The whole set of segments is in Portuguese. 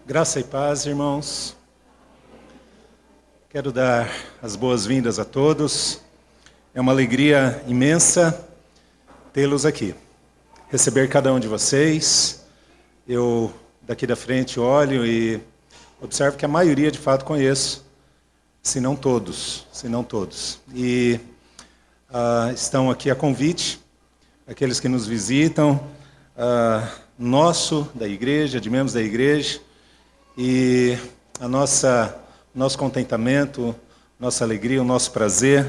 Graça e paz, irmãos. Quero dar as boas-vindas a todos. É uma alegria imensa tê-los aqui. Receber cada um de vocês. Eu, daqui da frente, olho e observo que a maioria, de fato, conheço. Se não todos. E estão aqui a convite, aqueles que nos visitam, da igreja, de membros da igreja. E nosso contentamento, nossa alegria, o nosso prazer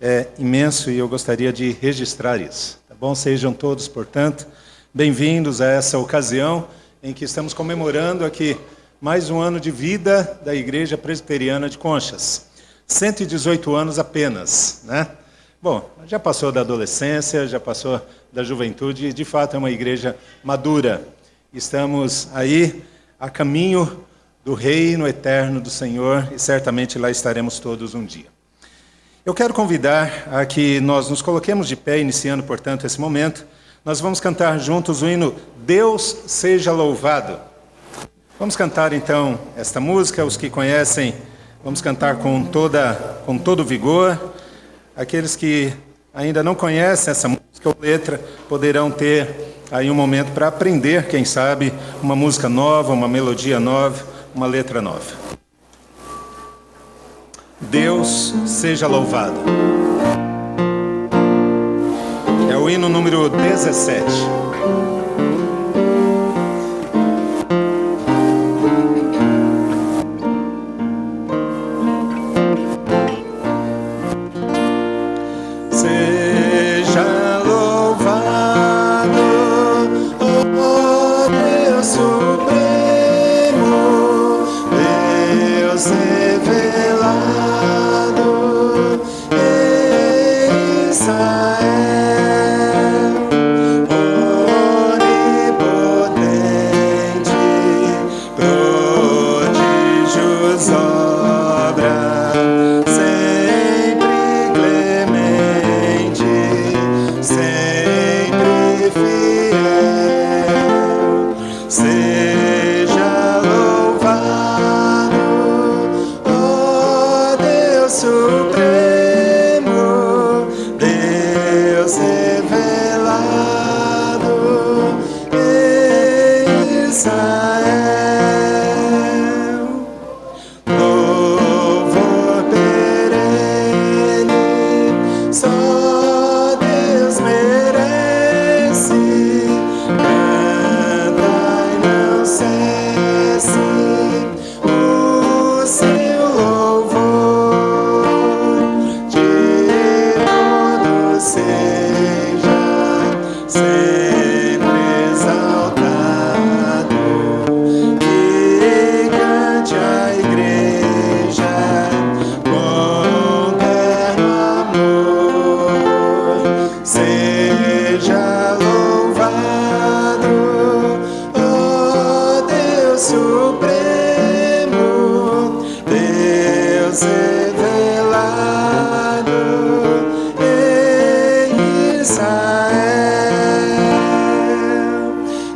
é imenso e eu gostaria de registrar isso. Tá bom? Sejam todos, portanto, bem-vindos a essa ocasião em que estamos comemorando aqui mais um ano de vida da Igreja Presbiteriana de Conchas. 118 anos apenas, né? Bom, já passou da adolescência, já passou da juventude e, de fato, é uma igreja madura. Estamos aí a caminho do reino eterno do Senhor e certamente lá estaremos todos um dia. Eu quero convidar a que nós nos coloquemos de pé, iniciando, portanto, esse momento. Nós vamos cantar juntos o hino Deus Seja Louvado. Vamos cantar, então, esta música. Os que conhecem, vamos cantar com todo vigor. Aqueles que ainda não conhecem essa música ou letra poderão ter aí um momento para aprender, quem sabe, uma música nova, uma melodia nova, uma letra nova. Deus seja louvado. É o hino número 17.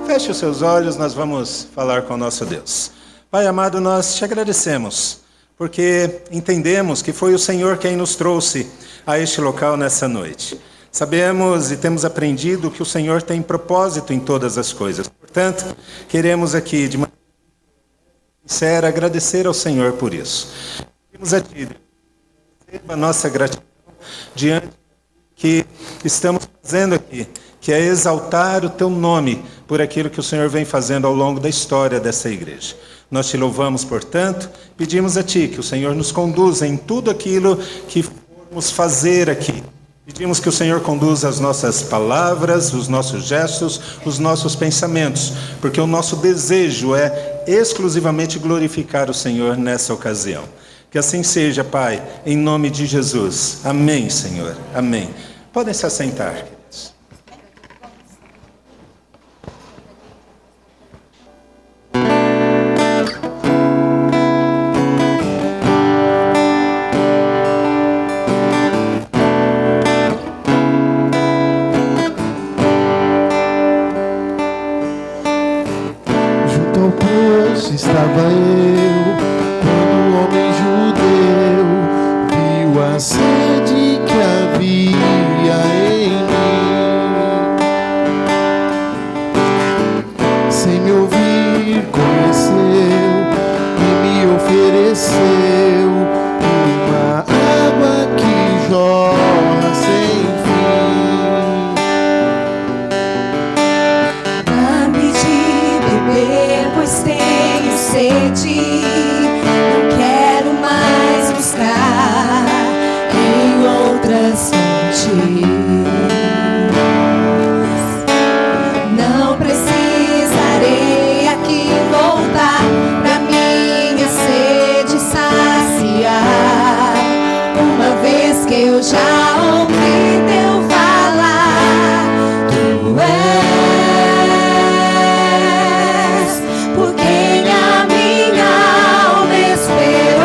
Feche os seus olhos, nós vamos falar com o nosso Deus. Pai amado, nós te agradecemos, porque entendemos que foi o Senhor quem nos trouxe a este local nessa noite. Sabemos e temos aprendido que o Senhor tem propósito em todas as coisas. Portanto, queremos aqui, de maneira sincera, agradecer ao Senhor por isso. Pedimos a Ti, receba a nossa gratidão diante do que estamos fazendo aqui, que é exaltar o Teu nome por aquilo que o Senhor vem fazendo ao longo da história dessa igreja. Nós Te louvamos, portanto, pedimos a Ti que o Senhor nos conduza em tudo aquilo que formos fazer aqui. Pedimos que o Senhor conduza as nossas palavras, os nossos gestos, os nossos pensamentos, porque o nosso desejo é exclusivamente glorificar o Senhor nessa ocasião. Que assim seja, Pai, em nome de Jesus. Amém, Senhor. Amém. Podem se assentar, queridos. Junto ao povo poço estava eu, quando o homem judeu viu a sede que havia em mim. Sem me ouvir, conheceu e me ofereceu uma água que jorra sem fim. Dá-me de beber, pois tenho sede. Não quero mais buscar em outras fontes. Não precisarei aqui voltar pra minha sede saciar, uma vez que eu já ouvi teu falar. Tu és por quem a minha alma esperou,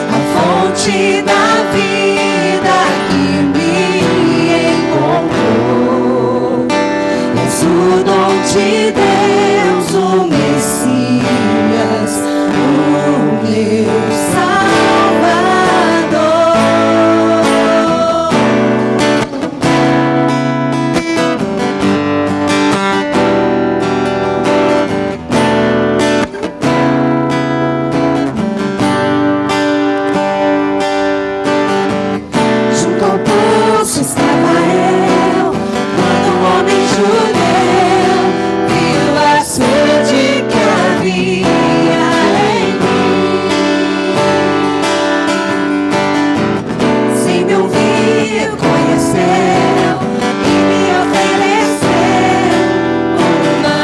a fonte da vida que me encontrou. És o dom de Deus, o Messias, o meu Salvador. Junto ao poço estava eu, quando o homem judeu viu a sede que havia em mim. Sem me ouvir, conheceu e me ofereceu uma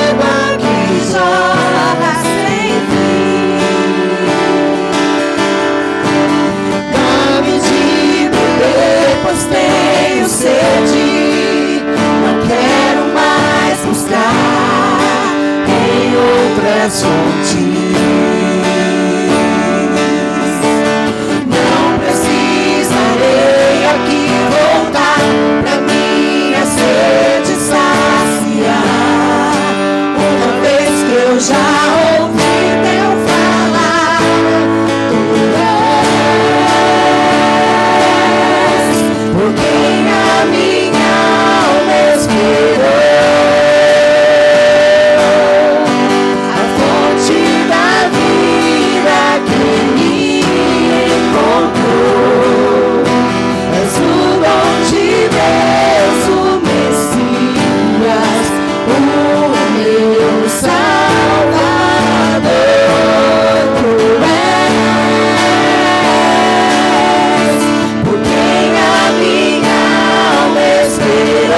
água que jorra sem fim. Dá-me de beber, pois tenho sede. Não quero mais buscar em outras fontes. Não precisarei aqui voltar pra minha sede saciar, uma vez que eu já ouvi teu falar. Tu és por quem a minha alma esperou, a fonte da vida que me encontrou. És o dom de Deus, o Messias, o meu Salvador. Tu és por quem a minha alma esperou,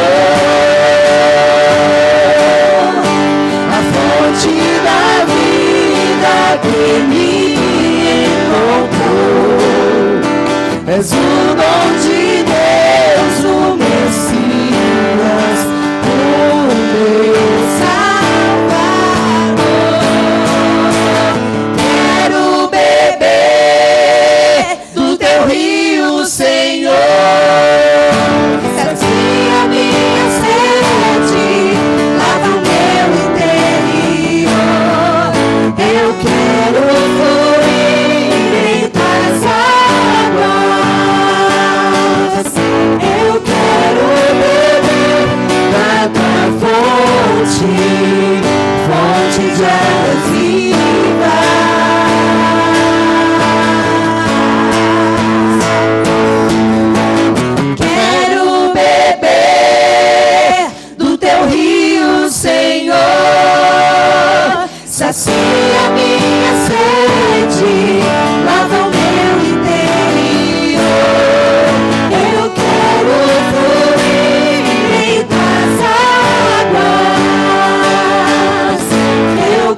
a fonte da vida que me encontrou. És o dom de Deus, o Messias, o meu Salvador. Quero beber do teu rio, Senhor. Sacia minha sede, lava o meu interior. Eu quero fluir em tuas águas. Eu quero beber da tua fonte, fonte de águas vivas. Quero beber do teu rio, Senhor. Sacia minha sede, lava o meu interior. Eu quero fluir em tuas águas. Eu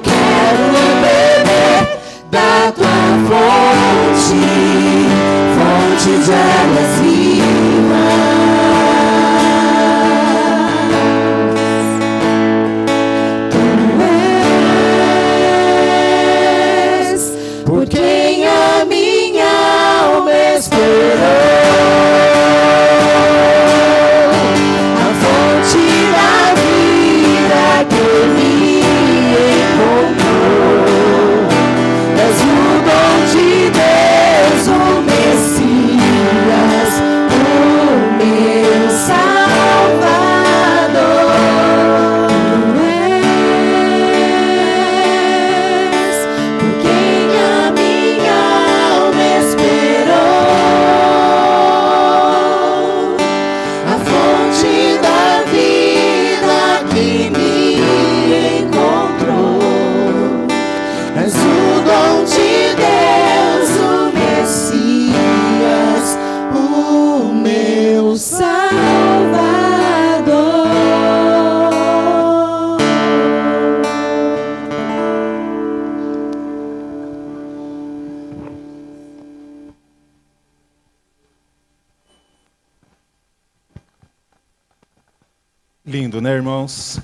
Lindo, né, irmãos?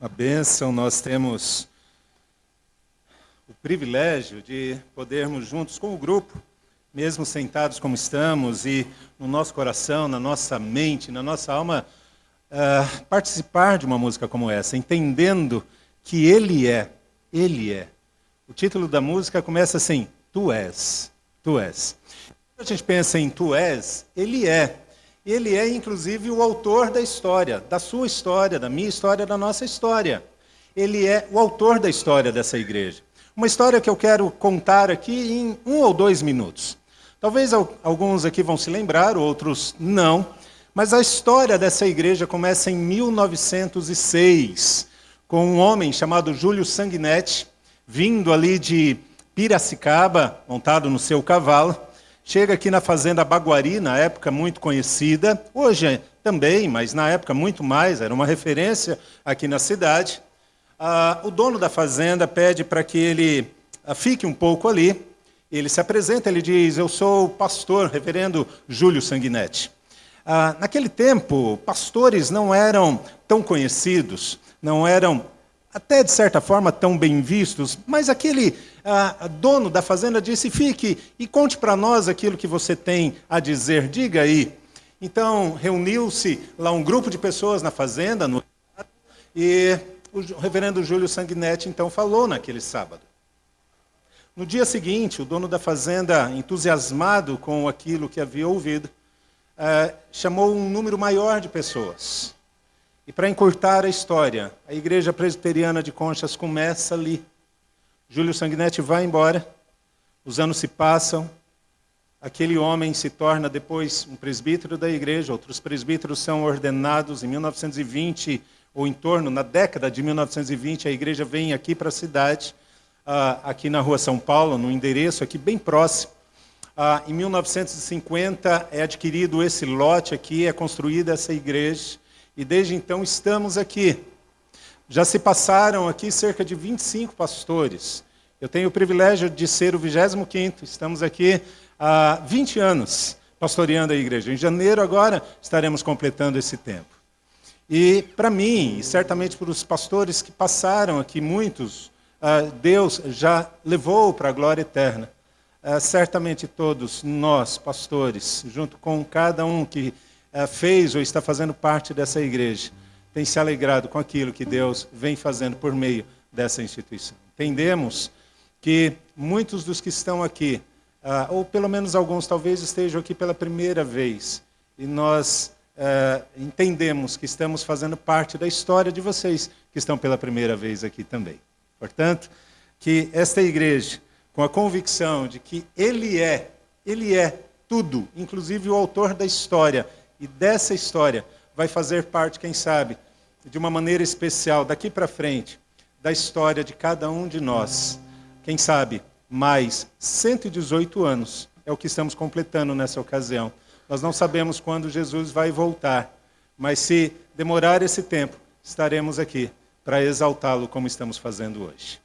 Uma bênção. Nós temos o privilégio de podermos juntos com o grupo, mesmo sentados como estamos, e no nosso coração, na nossa mente, na nossa alma, participar de uma música como essa, entendendo que Ele é. O título da música começa assim, Tu és, Tu és. Quando a gente pensa em Tu és, Ele é. Ele é, inclusive, o autor da história, da sua história, da minha história, da nossa história. Ele é o autor da história dessa igreja. Uma história que eu quero contar aqui em 1 ou 2 minutos. Talvez alguns aqui vão se lembrar, outros não. Mas a história dessa igreja começa em 1906, com um homem chamado Júlio Sanguinetti, vindo ali de Piracicaba, montado no seu cavalo. Chega aqui na fazenda Baguari, na época muito conhecida, hoje também, mas na época muito mais, era uma referência aqui na cidade. O dono da fazenda pede para que ele fique um pouco ali. Ele se apresenta, ele diz, eu sou o pastor, reverendo Júlio Sanguinetti. Naquele tempo, pastores não eram tão conhecidos, não eram, até de certa forma, tão bem vistos, mas aquele dono da fazenda disse, fique e conte para nós aquilo que você tem a dizer, diga aí. Então, reuniu-se lá um grupo de pessoas na fazenda, e o reverendo Júlio Sanguinetti, então, falou naquele sábado. No dia seguinte, o dono da fazenda, entusiasmado com aquilo que havia ouvido, chamou um número maior de pessoas. E para encurtar a história, a Igreja Presbiteriana de Conchas começa ali. Júlio Sanguinetti vai embora, os anos se passam, aquele homem se torna depois um presbítero da igreja, outros presbíteros são ordenados em 1920, ou em torno, na década de 1920, a igreja vem aqui para a cidade, aqui na rua São Paulo, no endereço aqui bem próximo. Em 1950 é adquirido esse lote aqui, é construída essa igreja, e desde então estamos aqui. Já se passaram aqui cerca de 25 pastores. Eu tenho o privilégio de ser o 25º. Estamos aqui há 20 anos pastoreando a igreja. Em janeiro agora estaremos completando esse tempo. E para mim, e certamente para os pastores que passaram aqui, muitos, Deus já levou para a glória eterna. Certamente todos nós, pastores, junto com cada um que fez ou está fazendo parte dessa igreja, tem se alegrado com aquilo que Deus vem fazendo por meio dessa instituição. Entendemos que muitos dos que estão aqui, ou pelo menos alguns talvez estejam aqui pela primeira vez, e nós entendemos que estamos fazendo parte da história de vocês que estão pela primeira vez aqui também. Portanto, que esta igreja, com a convicção de que Ele é tudo, inclusive o autor da história, e dessa história vai fazer parte, quem sabe, de uma maneira especial, daqui para frente, da história de cada um de nós. Quem sabe, mais 118 anos é o que estamos completando nessa ocasião. Nós não sabemos quando Jesus vai voltar, mas se demorar esse tempo, estaremos aqui para exaltá-lo como estamos fazendo hoje.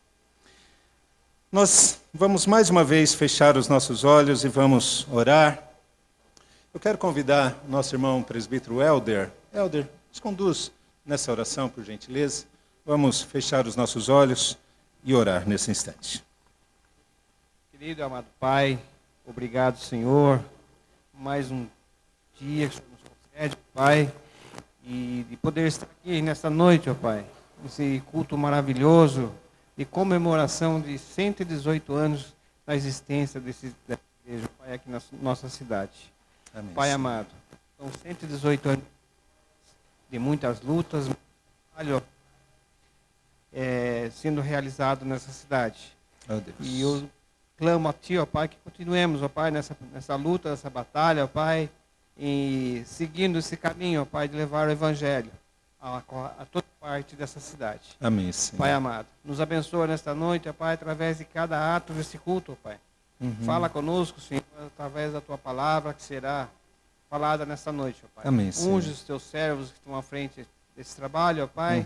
Nós vamos mais uma vez fechar os nossos olhos e vamos orar. Eu quero convidar o nosso irmão presbítero Helder. Helder, nos conduz nessa oração, por gentileza. Vamos fechar os nossos olhos e orar nesse instante. Querido e amado Pai, obrigado, Senhor, mais um dia que o Senhor nos concede, Pai, e de poder estar aqui nesta noite, ó Pai, nesse culto maravilhoso de comemoração de 118 anos da existência dessa igreja, Pai, aqui na nossa cidade. Amém. Pai amado, são 118 anos de muitas lutas, sendo realizado nessa cidade. Oh, Deus. E eu clamo a Ti, ó Pai, que continuemos, ó Pai, nessa luta, nessa batalha, ó Pai, e seguindo esse caminho, ó Pai, de levar o Evangelho a toda parte dessa cidade. Amém, Senhor. Pai amado, nos abençoa nesta noite, ó Pai, através de cada ato desse culto, ó Pai. Fala conosco, Senhor, através da Tua palavra que será falada nesta noite, ó Pai. Amém, Senhor. Unge os Teus servos que estão à frente desse trabalho, ó Pai.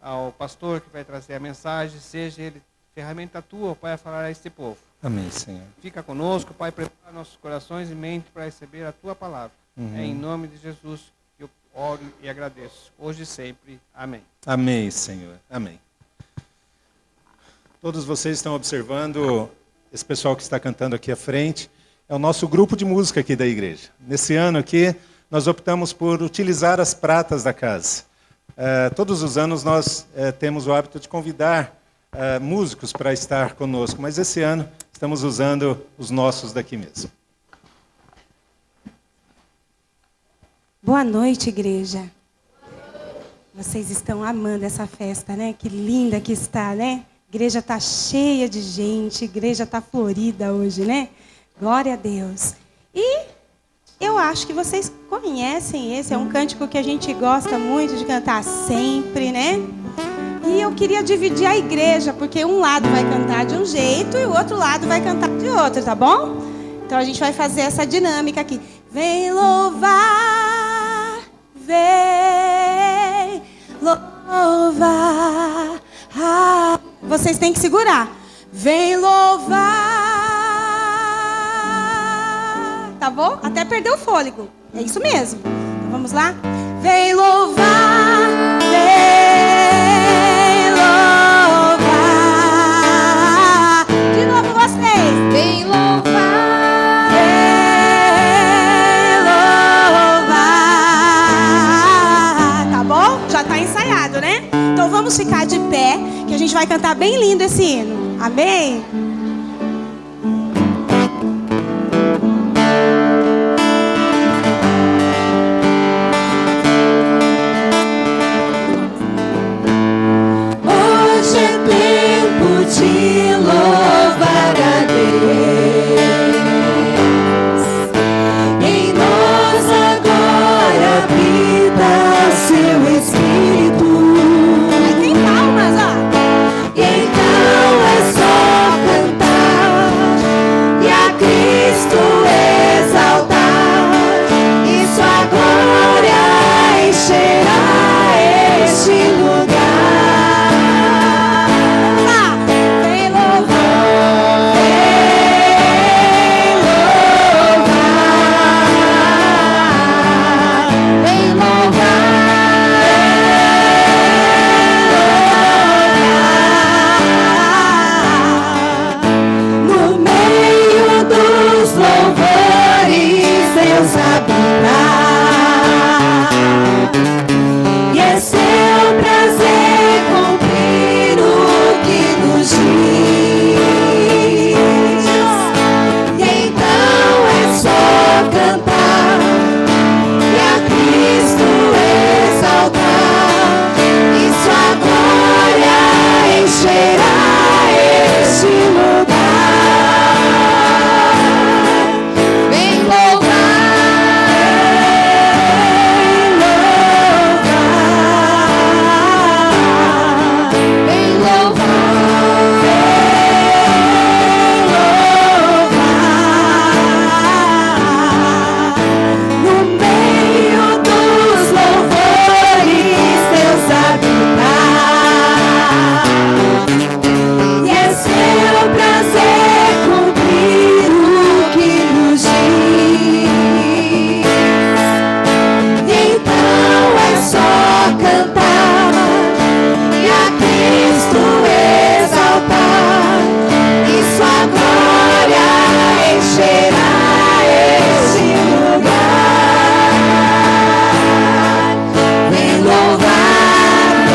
Ao pastor que vai trazer a mensagem, seja ele ferramenta Tua, ó Pai, a falar a este povo. Amém, Senhor. Fica conosco, Pai, prepara nossos corações e mente para receber a Tua palavra. É em nome de Jesus que eu oro e agradeço, hoje e sempre. Amém. Amém, Senhor. Amém. Todos vocês estão observando, esse pessoal que está cantando aqui à frente, é o nosso grupo de música aqui da igreja. Nesse ano aqui, nós optamos por utilizar as pratas da casa. Todos os anos nós temos o hábito de convidar músicos para estar conosco, mas esse ano estamos usando os nossos daqui mesmo. Boa noite, igreja. Vocês estão amando essa festa, né? Que linda que está, né? A igreja está cheia de gente, a igreja está florida hoje, né? Glória a Deus. E eu acho que vocês conhecem esse, é um cântico que a gente gosta muito de cantar sempre, né? E eu queria dividir a igreja, porque um lado vai cantar de um jeito e o outro lado vai cantar de outro, tá bom? Então a gente vai fazer essa dinâmica aqui. Vem louvar, vem louvar. Vocês têm que segurar. Vem louvar. Tá bom? Até perder o fôlego. É isso mesmo. Então, vamos lá? Vem louvar. Vem louvar. De novo vocês. Vem louvar. Vem louvar. Tá bom? Já tá ensaiado, né? Então vamos ficar de pé, que a gente vai cantar bem lindo esse hino. Amém? Hoje é tempo de louvar a Deus. Em nós agora habita seu Espírito. Tem palmas, ó. Então é só cantar e a Cristo exaltar, e sua glória encherá este lugar. Vem louvar, vem no meio dos louvores Deus habita, e é seu prazer cumprir o que nos diz. E então é só cantar e a Cristo exaltar, e sua glória encherá este lugar. Vem no meio dos louvores Deus habita, e é seu prazer cumprir o que nos diz. E então é só cantar e a Cristo exaltar, e sua glória encherá este lugar. Vem louvar,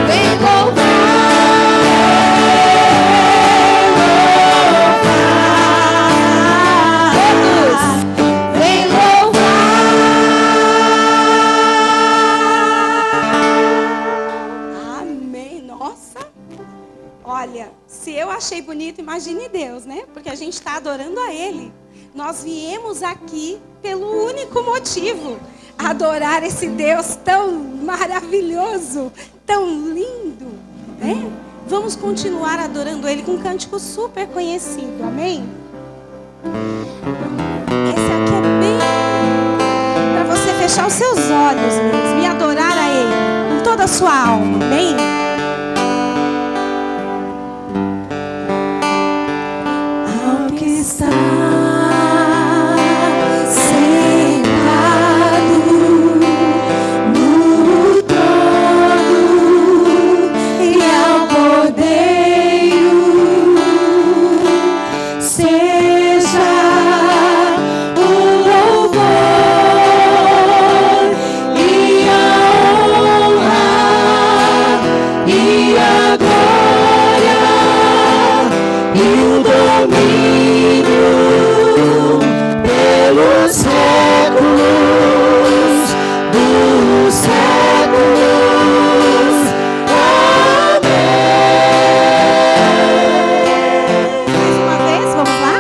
vem louvar, todos, vem louvar. Amém. Nossa. Olha, se eu achei bonito, imagine Deus, né? Porque a gente está adorando a Ele. Nós viemos aqui pelo único motivo: adorar esse Deus tão maravilhoso, tão lindo, né? Vamos continuar adorando Ele com um cântico super conhecido, amém? Esse aqui é bem para você fechar os seus olhos mesmo e adorar a Ele com toda a sua alma, amém? Ao que está sentado no trono e ao Cordeiro seja o louvor e a honra e a glória e o domínio pelos séculos dos séculos. Amém. Mais uma vez, vamos lá?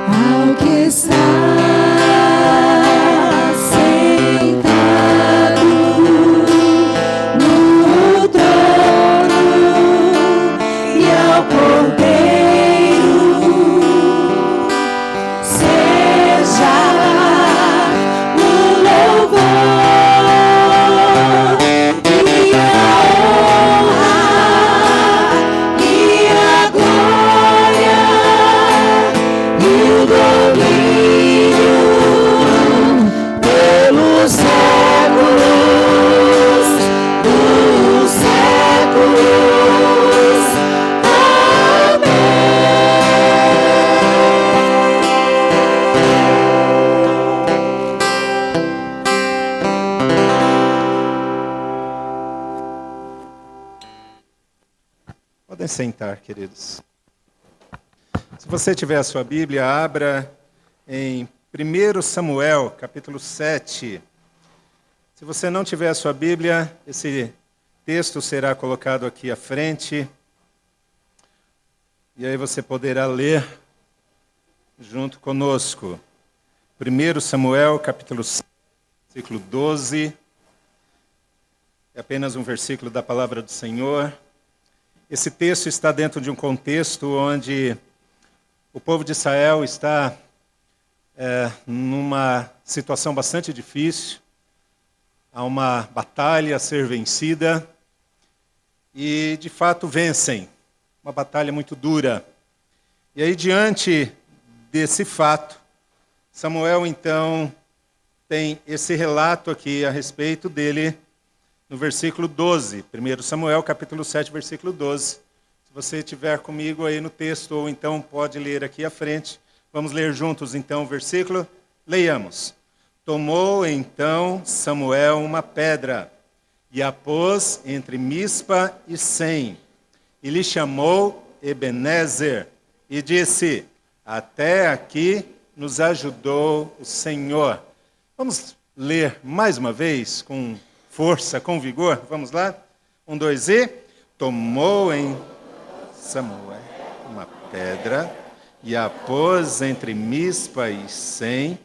Ao que está sentado no trono e ao Cordeiro seja o louvor e a honra e a glória e o domínio pelos séculos dos séculos. Podem sentar, queridos. Se você tiver a sua Bíblia, abra em 1 Samuel, capítulo 7. Se você não tiver a sua Bíblia, esse texto será colocado aqui à frente. E aí você poderá ler junto conosco. 1 Samuel, capítulo 7, versículo 12. É apenas um versículo da palavra do Senhor. Esse texto está dentro de um contexto onde o povo de Israel está numa situação bastante difícil. Há uma batalha a ser vencida e, de fato, vencem. Uma batalha muito dura. E aí, diante desse fato, Samuel, então, tem esse relato aqui a respeito dele no versículo 12. 1 Samuel, capítulo 7, versículo 12. Se você estiver comigo aí no texto, ou então pode ler aqui à frente. Vamos ler juntos, então, o versículo. Leiamos. Tomou, então, Samuel uma pedra e a pôs entre Mispa e Sem. E lhe chamou Ebenezer e disse: até aqui nos ajudou o Senhor. Vamos ler mais uma vez com força, com vigor. Vamos lá? 1, 2 e... Tomou em Samuel uma pedra e a pôs entre Mispa e Sem,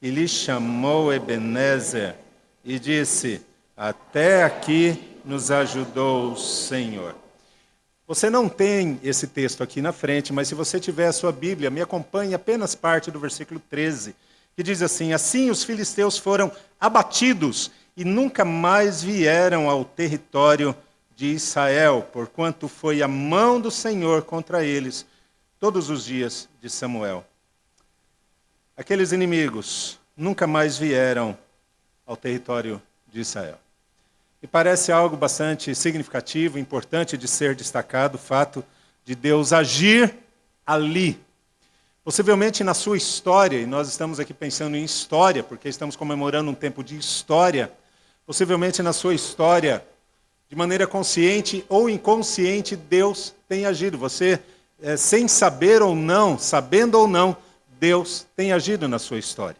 e lhe chamou Ebenezer e disse: até aqui nos ajudou o Senhor. Você não tem esse texto aqui na frente, mas se você tiver a sua Bíblia, me acompanhe apenas parte do versículo 13, que diz assim: assim os filisteus foram abatidos e nunca mais vieram ao território de Israel, porquanto foi a mão do Senhor contra eles todos os dias de Samuel. Aqueles inimigos nunca mais vieram ao território de Israel. E parece algo bastante significativo, importante de ser destacado, o fato de Deus agir ali. Possivelmente na sua história, e nós estamos aqui pensando em história, porque estamos comemorando um tempo de história, possivelmente na sua história, de maneira consciente ou inconsciente, Deus tem agido. Você, sem saber ou não, sabendo ou não, Deus tem agido na sua história.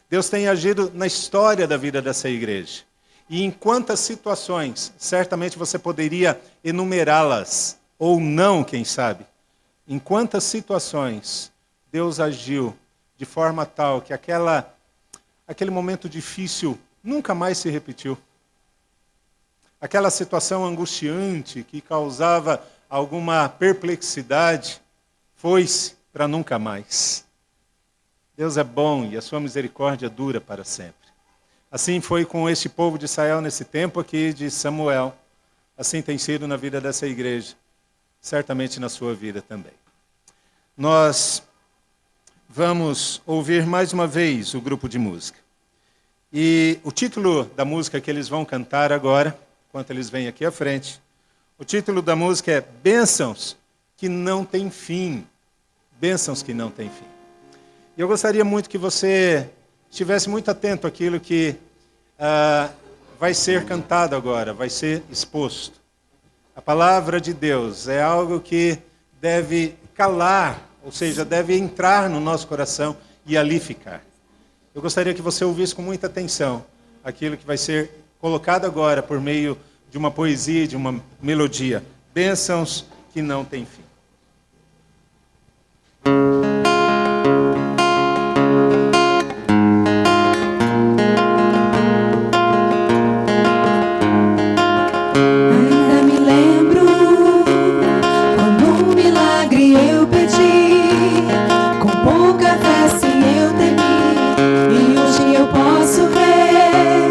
Deus tem agido na história da vida dessa igreja. E em quantas situações, certamente você poderia enumerá-las, ou não, quem sabe. Em quantas situações Deus agiu de forma tal que aquele momento difícil nunca mais se repetiu. Aquela situação angustiante que causava alguma perplexidade foi-se para nunca mais. Deus é bom e a sua misericórdia dura para sempre. Assim foi com este povo de Israel nesse tempo aqui de Samuel. Assim tem sido na vida dessa igreja. Certamente na sua vida também. Nós vamos ouvir mais uma vez o grupo de música. E o título da música que eles vão cantar agora, enquanto eles vêm aqui à frente, o título da música é Bênçãos que não têm fim. Bênçãos que não têm fim. E eu gostaria muito que você estivesse muito atento àquilo que vai ser cantado agora, vai ser exposto. A palavra de Deus é algo que deve calar, ou seja, deve entrar no nosso coração e ali ficar. Eu gostaria que você ouvisse com muita atenção aquilo que vai ser colocado agora por meio de uma poesia, de uma melodia. Bênçãos que não têm fim. Ainda me lembro quando um milagre eu pedi, com pouca fé sim eu temi, e hoje eu posso ver,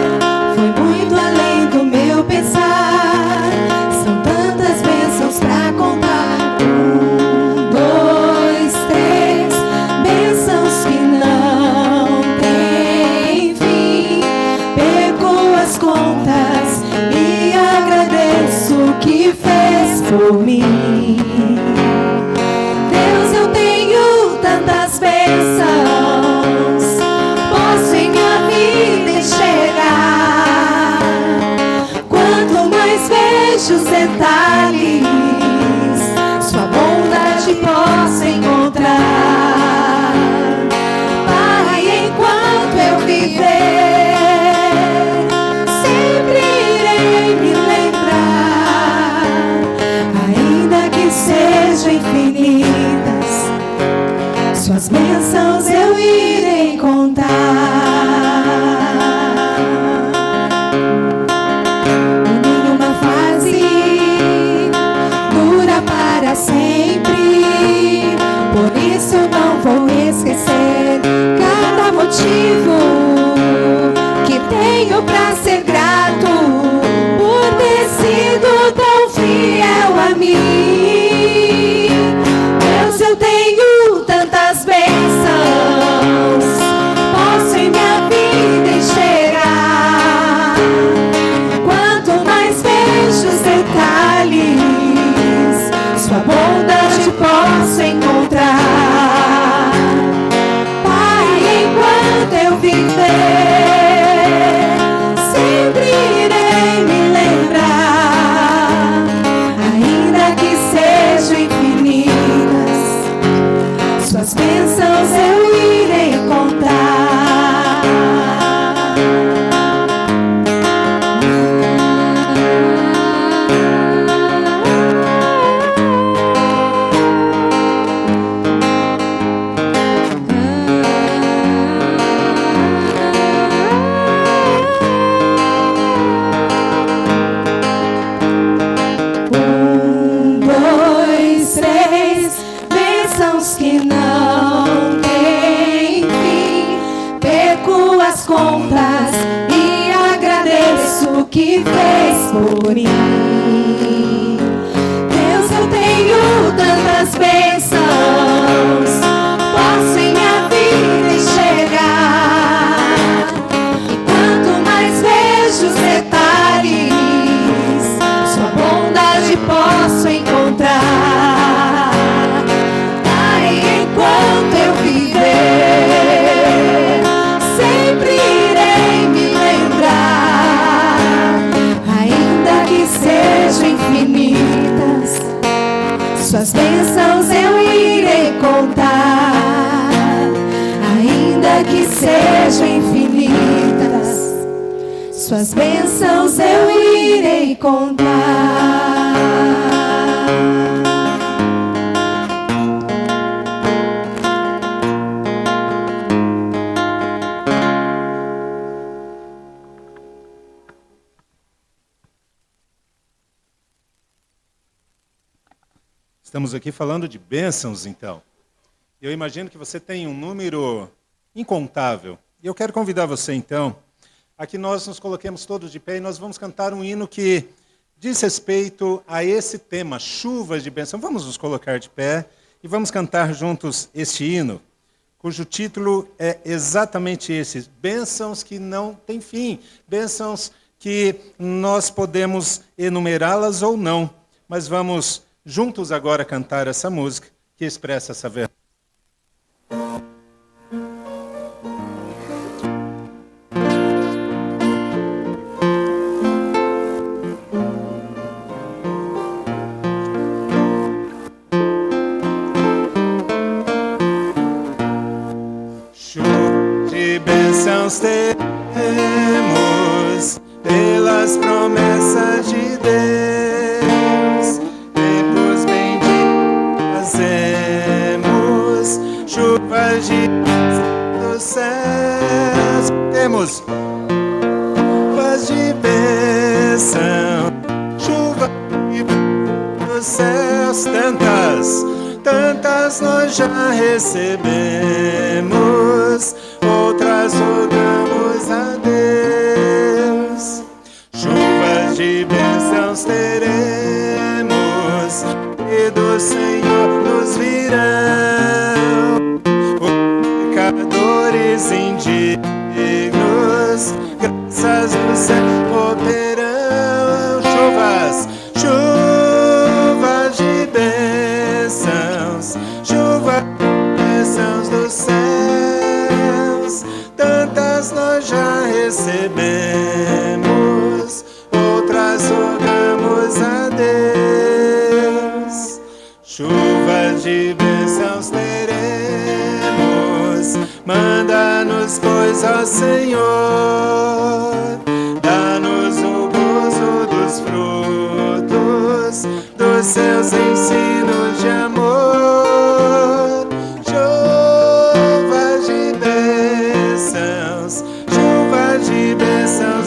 foi muito além do meu pensar, são tantas bênçãos pra contar. 1, 2, 3, bênçãos que não têm fim, perco as contas e agradeço o que fez por mim. Deus, eu tenho tantas bênçãos, posso em minha vida enxergar. Quanto mais vejo os detalhes, sua bondade posso encontrar. Pai, enquanto eu viver, sempre irei me lembrar, ainda que sejam infinitas, suas bênçãos eu irei contar. Nenhuma fase dura para sempre, por isso eu não vou esquecer cada motivo que tenho pra ser grato, por ter sido tão fiel a mim. Deus, eu tenho tantas bênçãos, posso em minha vida enxergar. Quanto mais vejo os detalhes, sua bondade posso encontrar. Pai, enquanto eu viver, sempre irei me lembrar, ainda que sejam infinitas, suas bênçãos eu irei contar. Um, dois, três, bênçãos que não têm fim, perco as contas e agradeço o que fez por mim. Deus, eu tenho tantas bênçãos, posso em minha vida enxergar. Quanto mais vejo os detalhes, sua bondade posso encontrar. Pai, enquanto eu viver, sempre irei me lembrar, ainda que sejam infinitas, suas bênçãos eu irei contar. Ainda que sejam infinitas, suas bênçãos eu irei contar. Estamos aqui falando de bênçãos, então. Eu imagino que você tem um número incontável. E eu quero convidar você, então, a que nós nos coloquemos todos de pé e nós vamos cantar um hino que diz respeito a esse tema, chuvas de bênção. Vamos nos colocar de pé e vamos cantar juntos este hino cujo título é exatamente esse: Bênçãos que não têm fim, bênçãos que nós podemos enumerá-las ou não, mas vamos juntos agora cantar essa música que expressa essa verdade. De bênçãos teremos pelas promessas de Deus, tempos benditos fazemos, chuvas de dos céus, temos chuvas de bênção, chuva dos céus, tantas nós já recebemos, outras rogamos a Deus. Chuvas de bênçãos teremos, e do Senhor nos virão, os pecadores indignos, graças do céu obterão. Chuvas de bênçãos, chuvas dos céus, tantas nós já recebemos, outras rogamos a Deus. Chuvas de bênçãos teremos, manda-nos, pois, ó Senhor, dá-nos o gozo dos frutos dos seus ensinos de amor.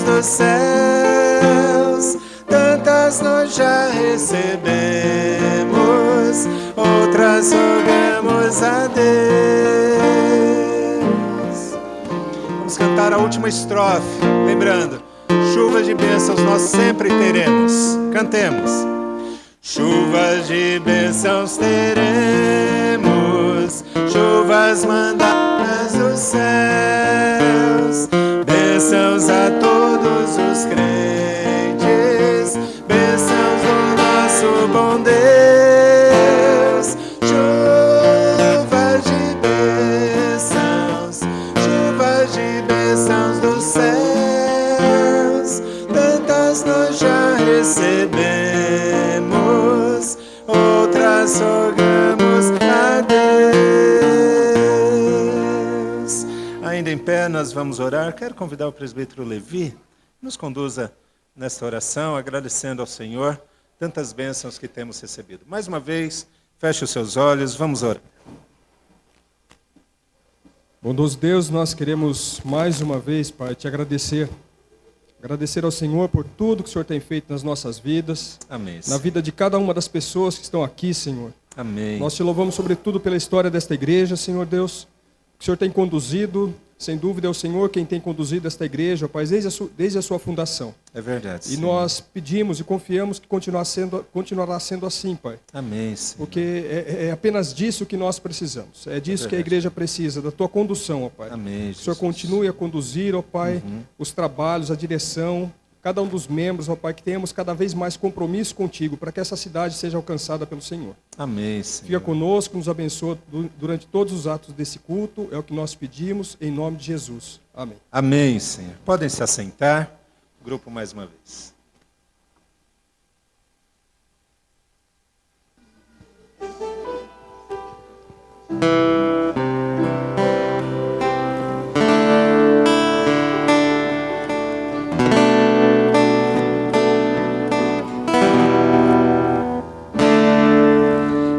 Dos céus, tantas nós já recebemos, outras rogamos a Deus. Vamos cantar a última estrofe, lembrando, chuvas de bênçãos nós sempre teremos. Cantemos. Chuvas de bênçãos teremos, chuvas mandadas dos céus, bênçãos a todos os crentes, bênçãos do nosso bom Deus. Chuvas de bênçãos dos céus, tantas nós já recebemos, outras rogamos a Deus. Ainda em pé, nós vamos orar. Quero convidar o presbítero Levi, nos conduza nesta oração, agradecendo ao Senhor tantas bênçãos que temos recebido. Mais uma vez, feche os seus olhos, vamos orar. Bondoso Deus, nós queremos mais uma vez, Pai, te agradecer. Agradecer ao Senhor por tudo que o Senhor tem feito nas nossas vidas. Amém. Na vida de cada uma das pessoas que estão aqui, Senhor. Amém. Nós te louvamos sobretudo pela história desta igreja, Senhor Deus. Que o Senhor tem conduzido, sem dúvida é o Senhor quem tem conduzido esta igreja, Pai, desde a sua fundação. É verdade, E Senhor. nós pedimos e confiamos que continuará sendo assim, Pai. Amém, Senhor. Porque é apenas disso que nós precisamos. É disso que a igreja precisa, da tua condução, ó Pai. Amém, Que o Senhor Jesus. continue a conduzir, ó Pai, os trabalhos, a direção, cada um dos membros, ó Pai, que tenhamos cada vez mais compromisso contigo, para que essa cidade seja alcançada pelo Senhor. Amém, Senhor. Fica conosco, nos abençoa durante todos os atos desse culto, é o que nós pedimos, em nome de Jesus. Amém. Amém, Senhor. Podem se assentar. Grupo mais uma vez.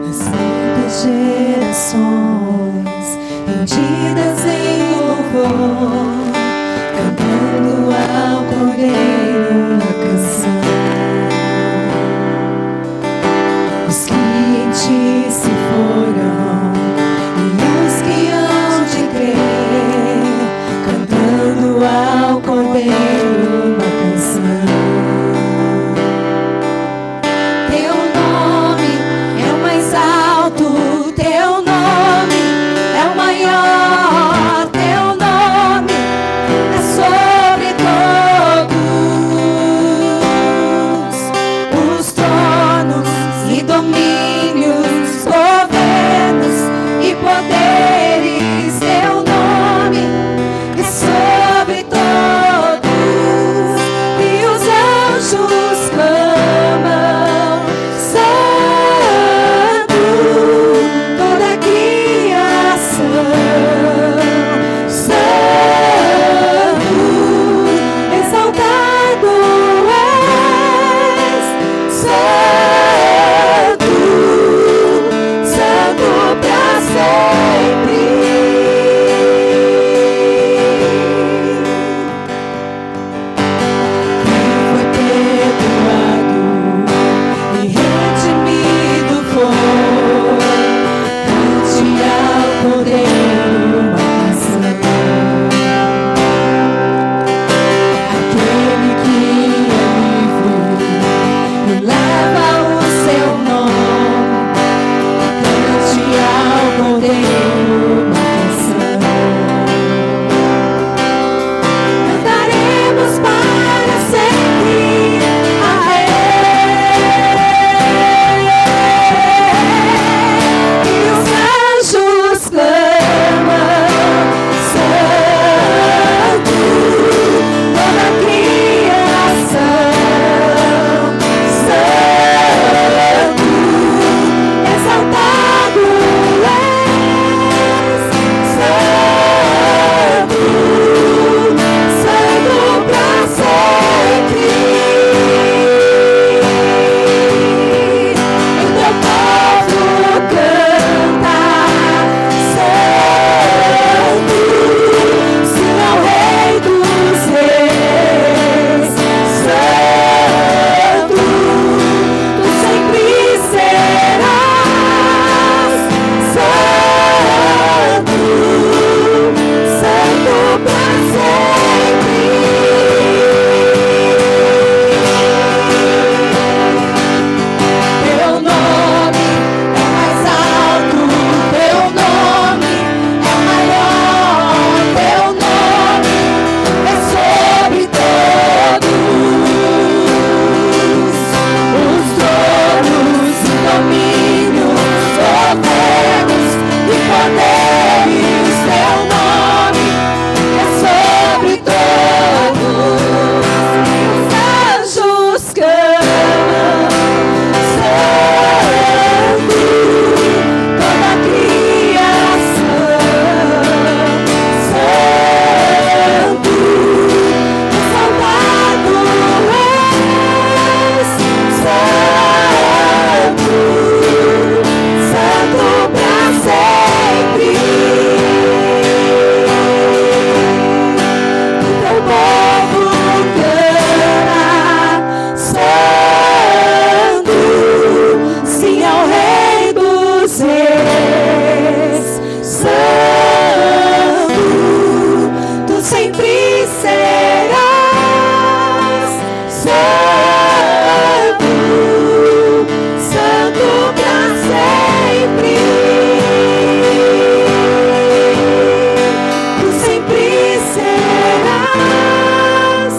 As muitas gerações rendidas em louvor, cantando ao Cordeiro a canção. Os que em ti se foram e povo clama, Santo, sim ao Rei dos Reis, Santo, tu sempre serás, Santo, Santo pra sempre. Tu sempre serás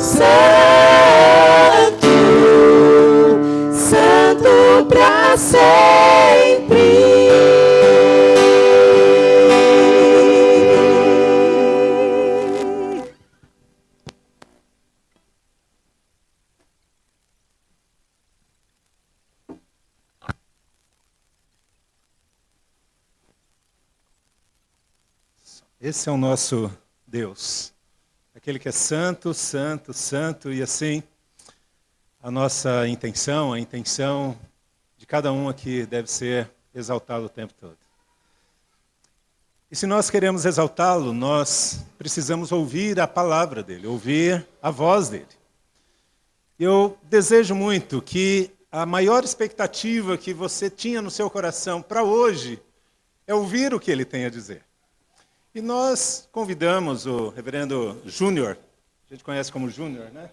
Santo, Santo pra sempre. Esse é o nosso Deus, aquele que é santo, santo, santo, e assim a nossa intenção, a intenção de cada um aqui deve ser exaltá-lo o tempo todo. E se nós queremos exaltá-lo, nós precisamos ouvir a palavra dele, ouvir a voz dele. Eu desejo muito que a maior expectativa que você tinha no seu coração para hoje é ouvir o que ele tem a dizer. E nós convidamos o reverendo Júnior, a gente conhece como Júnior, né?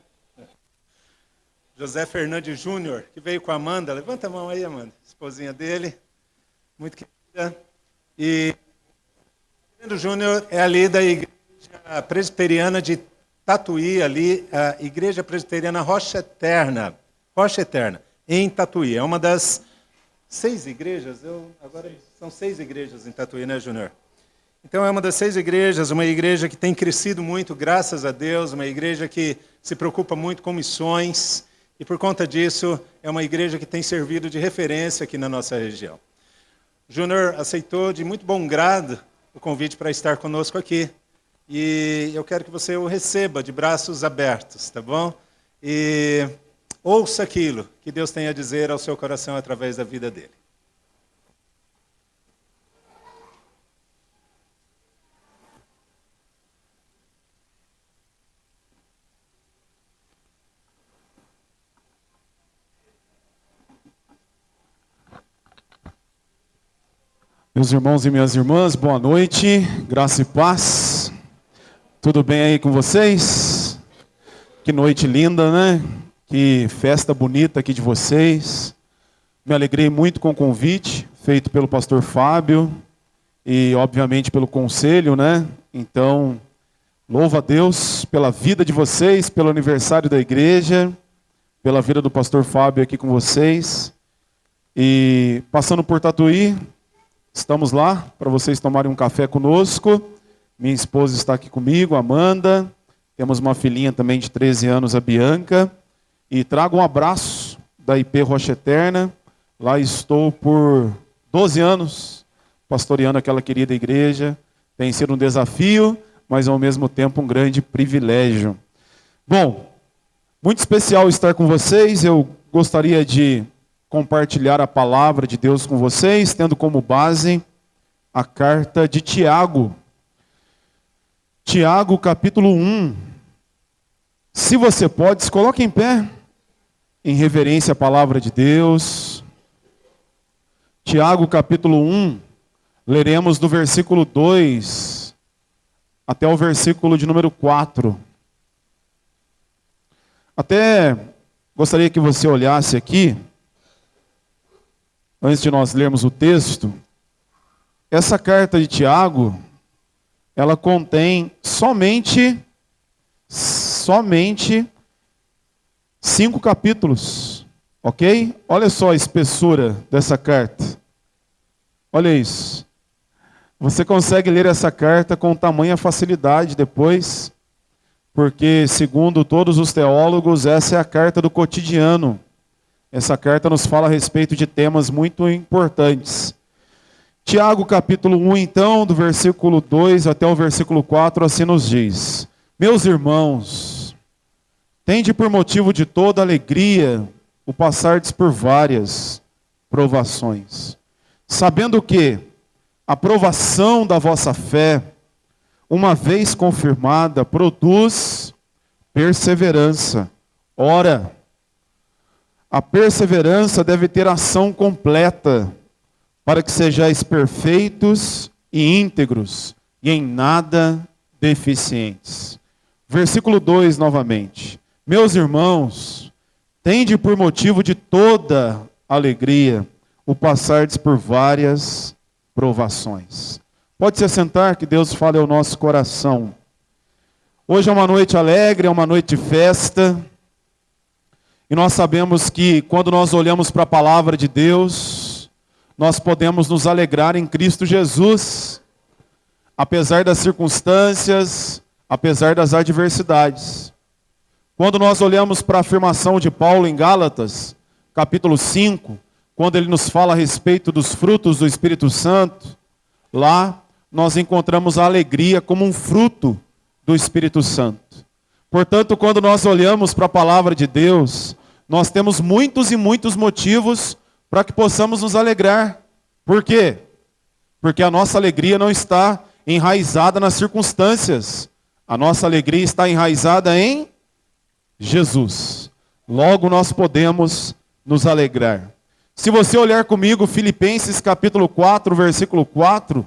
José Fernandes Júnior, que veio com a Amanda. Levanta a mão aí, Amanda, esposinha dele, muito querida. E o reverendo Júnior é ali da Igreja Presbiteriana de Tatuí, ali, a Igreja Presbiteriana Rocha Eterna, em Tatuí. É uma das 6 igrejas, agora são 6 igrejas em Tatuí, né, Júnior? Então é uma das 6 igrejas, uma igreja que tem crescido muito, graças a Deus, uma igreja que se preocupa muito com missões, e por conta disso é uma igreja que tem servido de referência aqui na nossa região. O Júnior aceitou de muito bom grado o convite para estar conosco aqui, e eu quero que você o receba de braços abertos, tá bom? E ouça aquilo que Deus tem a dizer ao seu coração através da vida dele. Meus irmãos e minhas irmãs, boa noite, graça e paz. Tudo bem aí com vocês? Que noite linda, né? Que festa bonita aqui de vocês. Me alegrei muito com o convite feito pelo pastor Fábio e, obviamente, pelo conselho, né? Então, louvo a Deus pela vida de vocês, pelo aniversário da igreja, pela vida do pastor Fábio aqui com vocês. E passando por Tatuí, estamos lá para vocês tomarem um café conosco. Minha esposa está aqui comigo, Amanda. Temos uma filhinha também de 13 anos, a Bianca. E trago um abraço da IP Rocha Eterna. Lá estou por 12 anos pastoreando aquela querida igreja. Tem sido um desafio, mas ao mesmo tempo um grande privilégio. Bom, muito especial estar com vocês. Eu gostaria de compartilhar a palavra de Deus com vocês, tendo como base a carta de Tiago. Tiago, capítulo 1. Se você pode, se coloque em pé, em reverência à palavra de Deus. Tiago, capítulo 1, leremos do versículo 2 até o versículo de número 4. Até gostaria que você olhasse aqui, antes de nós lermos o texto. Essa carta de Tiago, ela contém somente 5 capítulos, ok? Olha só a espessura dessa carta. Olha isso. Você consegue ler essa carta com tamanha facilidade depois, porque, segundo todos os teólogos, essa é a carta do cotidiano. Essa carta nos fala a respeito de temas muito importantes. Tiago, capítulo 1, então, do versículo 2 até o versículo 4, assim nos diz: Meus irmãos, tende por motivo de toda alegria o passardes por várias provações, sabendo que a provação da vossa fé, uma vez confirmada, produz perseverança. Ora, a perseverança deve ter ação completa, para que sejais perfeitos e íntegros, e em nada deficientes. Versículo 2 novamente. Meus irmãos, tende por motivo de toda alegria o passardes por várias provações. Pode se assentar, que Deus fale ao nosso coração. Hoje é uma noite alegre, é uma noite de festa. E nós sabemos que quando nós olhamos para a palavra de Deus, nós podemos nos alegrar em Cristo Jesus, apesar das circunstâncias, apesar das adversidades. Quando nós olhamos para a afirmação de Paulo em Gálatas, capítulo 5, quando ele nos fala a respeito dos frutos do Espírito Santo, lá nós encontramos a alegria como um fruto do Espírito Santo. Portanto, quando nós olhamos para a palavra de Deus, nós temos muitos e muitos motivos para que possamos nos alegrar. Por quê? Porque a nossa alegria não está enraizada nas circunstâncias. A nossa alegria está enraizada em Jesus. Logo nós podemos nos alegrar. Se você olhar comigo, Filipenses capítulo 4, versículo 4,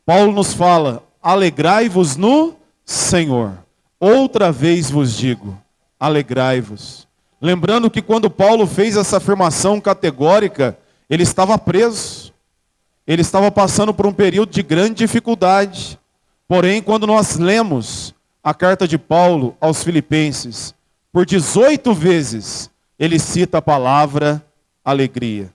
Paulo nos fala: alegrai-vos no Senhor. Outra vez vos digo, alegrai-vos. Lembrando que quando Paulo fez essa afirmação categórica, ele estava preso. Ele estava passando por um período de grande dificuldade. Porém, quando nós lemos a carta de Paulo aos Filipenses, por 18 vezes ele cita a palavra alegria.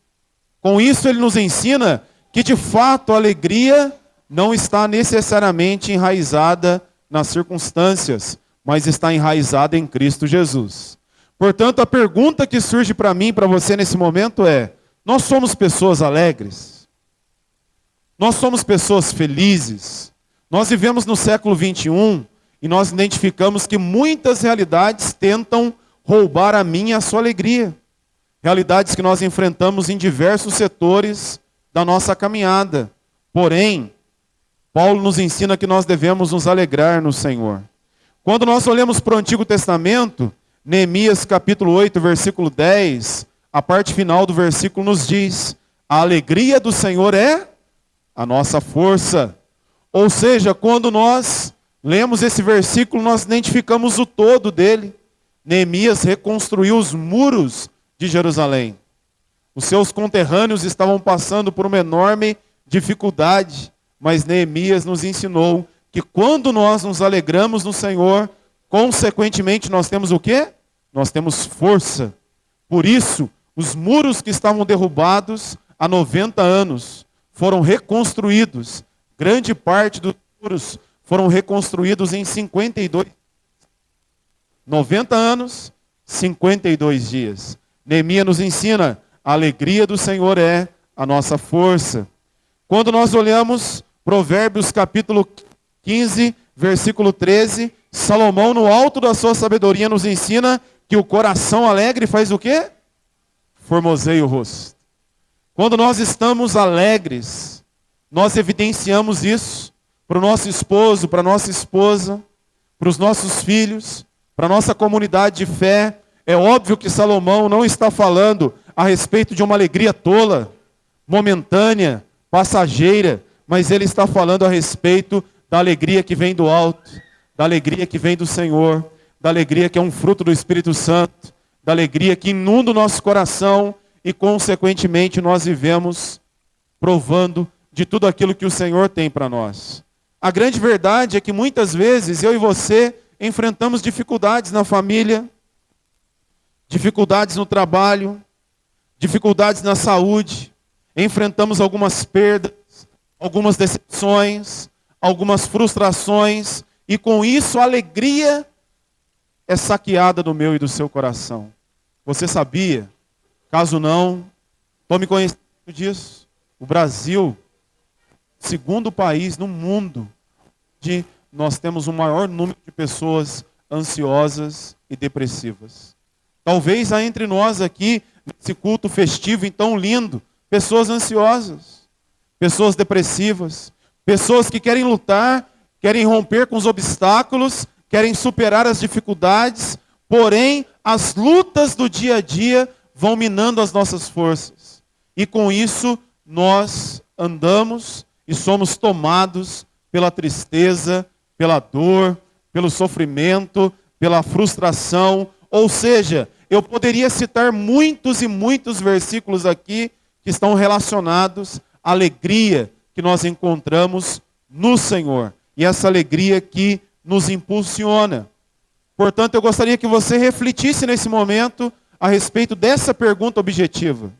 Com isso ele nos ensina que de fato a alegria não está necessariamente enraizada nas circunstâncias, mas está enraizada em Cristo Jesus. Portanto, a pergunta que surge para mim e para você nesse momento é: nós somos pessoas alegres? Nós somos pessoas felizes? Nós vivemos no século 21 e nós identificamos que muitas realidades tentam roubar a minha e a sua alegria. Realidades que nós enfrentamos em diversos setores da nossa caminhada. Porém, Paulo nos ensina que nós devemos nos alegrar no Senhor. Quando nós olhamos para o Antigo Testamento, Neemias capítulo 8, versículo 10, a parte final do versículo nos diz: a alegria do Senhor é a nossa força. Ou seja, quando nós lemos esse versículo, nós identificamos o todo dele. Neemias reconstruiu os muros de Jerusalém. Os seus conterrâneos estavam passando por uma enorme dificuldade, mas Neemias nos ensinou que quando nós nos alegramos no Senhor, consequentemente nós temos o quê? Nós temos força. Por isso, os muros que estavam derrubados há 90 anos foram reconstruídos. Grande parte dos muros foram reconstruídos em 52. 90 anos, 52 dias. Neemias nos ensina: a alegria do Senhor é a nossa força. Quando nós olhamos Provérbios capítulo 15, versículo 13, Salomão, no alto da sua sabedoria, nos ensina que o coração alegre faz o quê? Formoseia o rosto. Quando nós estamos alegres, nós evidenciamos isso para o nosso esposo, para a nossa esposa, para os nossos filhos, para a nossa comunidade de fé. É óbvio que Salomão não está falando a respeito de uma alegria tola, momentânea, passageira, mas ele está falando a respeito da alegria que vem do alto, da alegria que vem do Senhor, da alegria que é um fruto do Espírito Santo, da alegria que inunda o nosso coração e, consequentemente, nós vivemos provando de tudo aquilo que o Senhor tem para nós. A grande verdade é que muitas vezes eu e você enfrentamos dificuldades na família, dificuldades no trabalho, dificuldades na saúde, enfrentamos algumas perdas, algumas decepções, algumas frustrações, e com isso a alegria é saqueada do meu e do seu coração. Você sabia? Caso não, tome conhecimento disso. O Brasil, segundo país no mundo, onde nós temos o maior número de pessoas ansiosas e depressivas. Talvez há entre nós aqui, nesse culto festivo tão lindo, pessoas ansiosas, pessoas depressivas, pessoas que querem lutar, querem romper com os obstáculos, querem superar as dificuldades, porém, as lutas do dia a dia vão minando as nossas forças. E com isso, nós andamos e somos tomados pela tristeza, pela dor, pelo sofrimento, pela frustração. Ou seja, eu poderia citar muitos e muitos versículos aqui que estão relacionados à alegria que nós encontramos no Senhor. E essa alegria que nos impulsiona. Portanto, eu gostaria que você refletisse nesse momento a respeito dessa pergunta objetiva.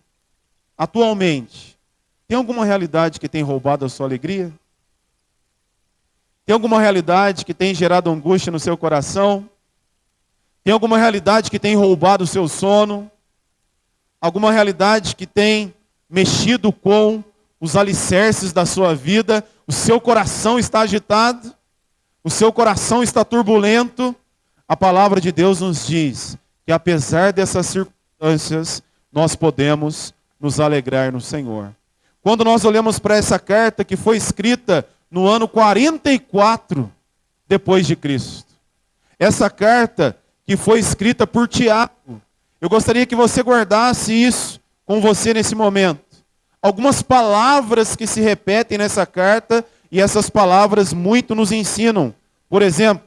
Atualmente, tem alguma realidade que tem roubado a sua alegria? Tem alguma realidade que tem gerado angústia no seu coração? Tem alguma realidade que tem roubado o seu sono? Alguma realidade que tem mexido com os alicerces da sua vida? O seu coração está agitado? O seu coração está turbulento? A palavra de Deus nos diz que apesar dessas circunstâncias, nós podemos nos alegrar no Senhor. Quando nós olhamos para essa carta que foi escrita no ano 44 depois de Cristo. Essa carta que foi escrita por Tiago. Eu gostaria que você guardasse isso com você nesse momento. Algumas palavras que se repetem nessa carta e essas palavras muito nos ensinam. Por exemplo,